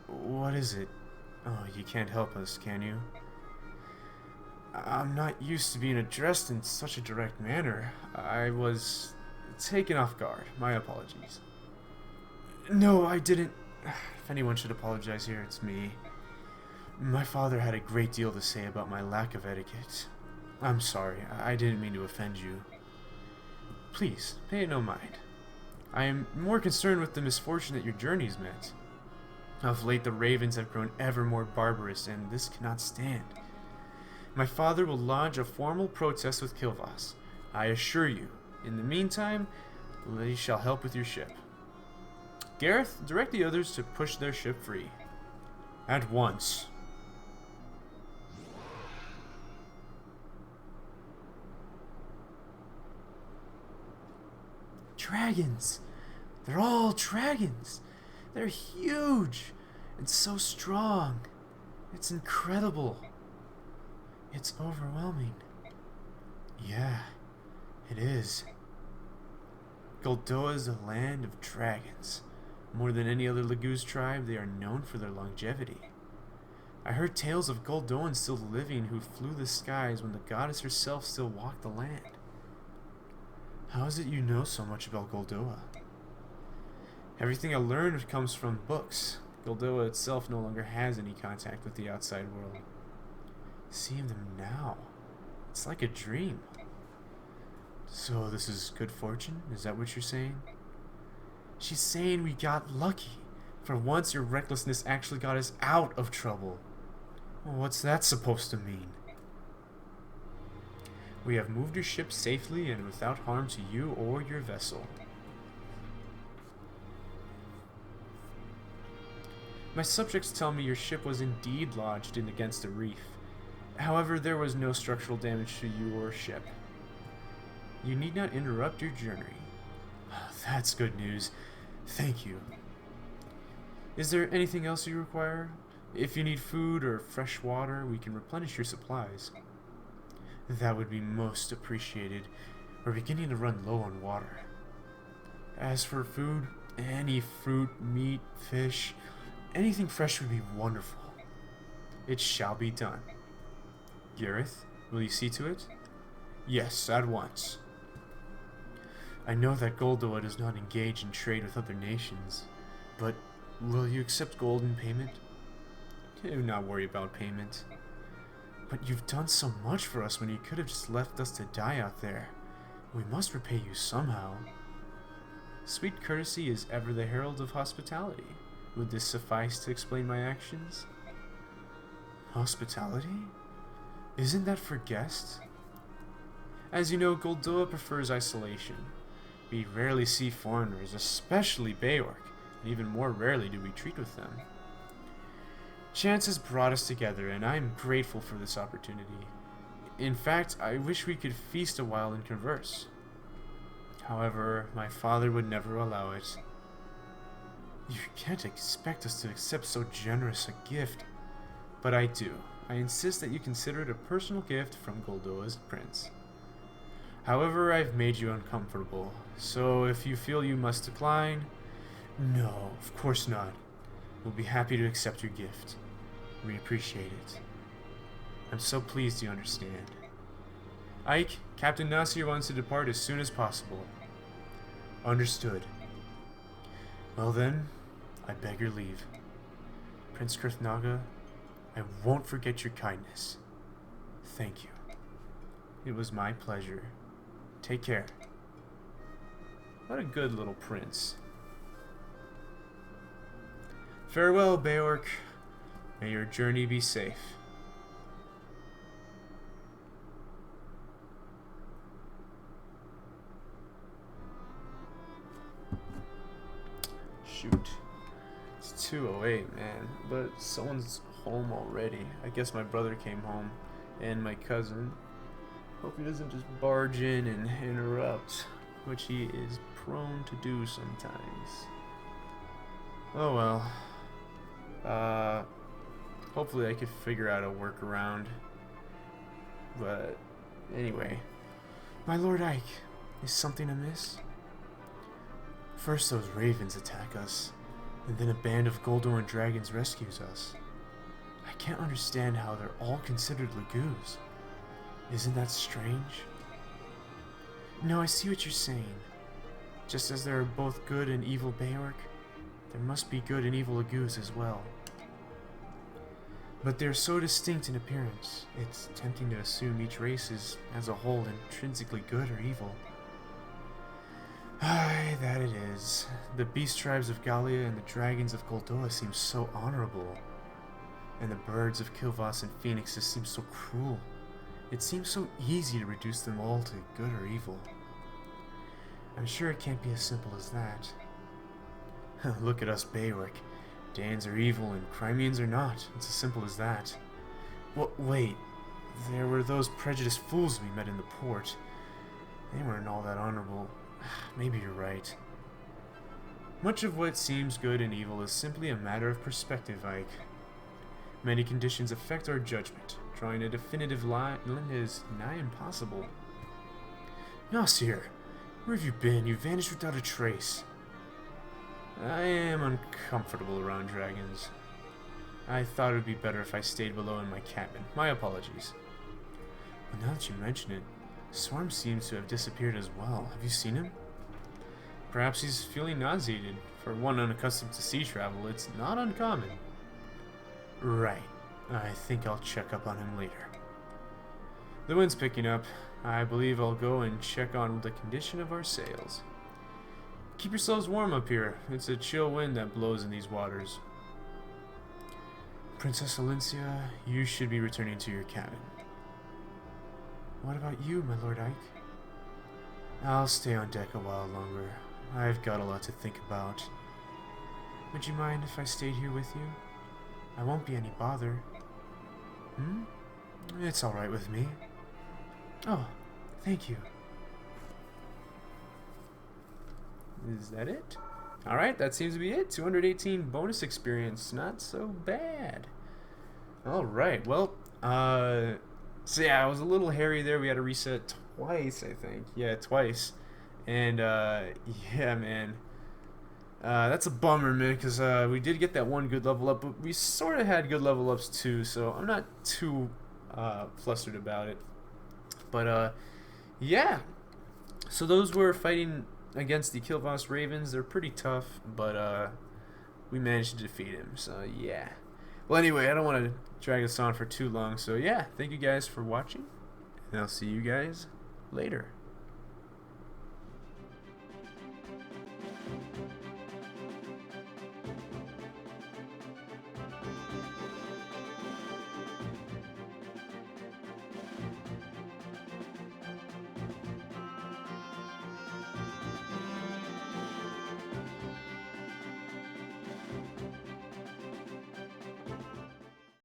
What is it? Oh, you can't help us, can you? I'm not used to being addressed in such a direct manner. I was taken off guard. My apologies. No, I didn't. If anyone should apologize here, it's me. My father had a great deal to say about my lack of etiquette. I'm sorry, I didn't mean to offend you. Please, pay it no mind. I am more concerned with the misfortune that your journey's met. Of late, the ravens have grown ever more barbarous, and this cannot stand. My father will lodge a formal protest with Kilvas. I assure you. In the meantime, they shall help with your ship. Gareth, direct the others to push their ship free. At once. Dragons! They're all dragons! They're huge and so strong. It's incredible. It's overwhelming. Yeah, it is. Goldoa is a land of dragons. More than any other laguz tribe, they are known for their longevity. I heard tales of Goldoans still living who flew the skies when the goddess herself still walked the land. How is it you know so much about Goldoa? Everything I learned comes from books. Goldoa itself no longer has any contact with the outside world. Seeing them now, it's like a dream. So this is good fortune? Is that what you're saying? She's saying we got lucky. For once, your recklessness actually got us out of trouble. Well, what's that supposed to mean? We have moved your ship safely and without harm to you or your vessel. My subjects tell me your ship was indeed lodged in against a reef. However, there was no structural damage to you or ship. You need not interrupt your journey. That's good news. Thank you. Is there anything else you require? If you need food or fresh water, we can replenish your supplies. That would be most appreciated. We're beginning to run low on water. As for food, any fruit, meat, fish, anything fresh would be wonderful. It shall be done. Gareth, will you see to it? Yes, at once. I know that Goldoa does not engage in trade with other nations, but will you accept gold in payment? Do not worry about payment. But you've done so much for us when you could have just left us to die out there. We must repay you somehow. Sweet courtesy is ever the herald of hospitality. Would this suffice to explain my actions? Hospitality? Isn't that for guests? As you know, Goldoa prefers isolation. We rarely see foreigners, especially Beork, and even more rarely do we treat with them. Chance has brought us together, and I am grateful for this opportunity. In fact, I wish we could feast a while and converse. However, my father would never allow it. You can't expect us to accept so generous a gift. But I do. I insist that you consider it a personal gift from Goldoa's prince. However, I've made you uncomfortable, so if you feel you must decline... No, of course not. We'll be happy to accept your gift. We appreciate it. I'm so pleased you understand. Ike, Captain Nasir wants to depart as soon as possible. Understood. Well then, I beg your leave. Prince Kurthnaga, I won't forget your kindness. Thank you. It was my pleasure. Take care. What a good little prince. Farewell, Beork. May your journey be safe. Shoot. It's 2:08, man. But someone's home already. I guess my brother came home. And my cousin. Hope he doesn't just barge in and interrupt, which he is prone to do sometimes. Oh well. Hopefully I could figure out a workaround. But anyway. My Lord Ike, is something amiss? First those ravens attack us, and then a band of Goldorn dragons rescues us. I can't understand how they're all considered laguz. Isn't that strange? No, I see what you're saying. Just as there are both good and evil Beork, there must be good and evil laguz as well. But they're so distinct in appearance, it's tempting to assume each race is, as a whole, intrinsically good or evil. Aye, that it is. The beast tribes of Gallia and the dragons of Goldoa seem so honorable. And the birds of Kilvas and Phoenixes seem so cruel. It seems so easy to reduce them all to good or evil. I'm sure it can't be as simple as that. Look at us Beork. Dans are evil and Crimeans are not. It's as simple as that. Well, wait. There were those prejudiced fools we met in the port. They weren't all that honorable. Maybe you're right. Much of what seems good and evil is simply a matter of perspective, Ike. Many conditions affect our judgment. Drawing a definitive line is nigh impossible. Nasir, where have you been? You vanished without a trace. I am uncomfortable around dragons. I thought it would be better if I stayed below in my cabin. My apologies. Well, now that you mention it, Swarm seems to have disappeared as well. Have you seen him? Perhaps he's feeling nauseated. For one unaccustomed to sea travel, it's not uncommon. Right. I think I'll check up on him later. The wind's picking up. I believe I'll go and check on the condition of our sails. Keep yourselves warm up here. It's a chill wind that blows in these waters. Princess Alincia, you should be returning to your cabin. What about you, my Lord Ike? I'll stay on deck a while longer. I've got a lot to think about. Would you mind if I stayed here with you? I won't be any bother. It's alright with me. Oh, thank you. Is that it? Alright, that seems to be it. 218 bonus experience. Not so bad. Alright, well, so yeah, it was a little hairy there. We had to reset twice, I think. Yeah, twice. And, yeah, man. That's a bummer, man, because we did get that one good level up, but we sort of had good level ups too, so I'm not too flustered about it. But, yeah. So those were fighting against the Kilvas Ravens. They're pretty tough, but we managed to defeat him, so yeah. Well, anyway, I don't want to drag this on for too long, so yeah, thank you guys for watching, and I'll see you guys later.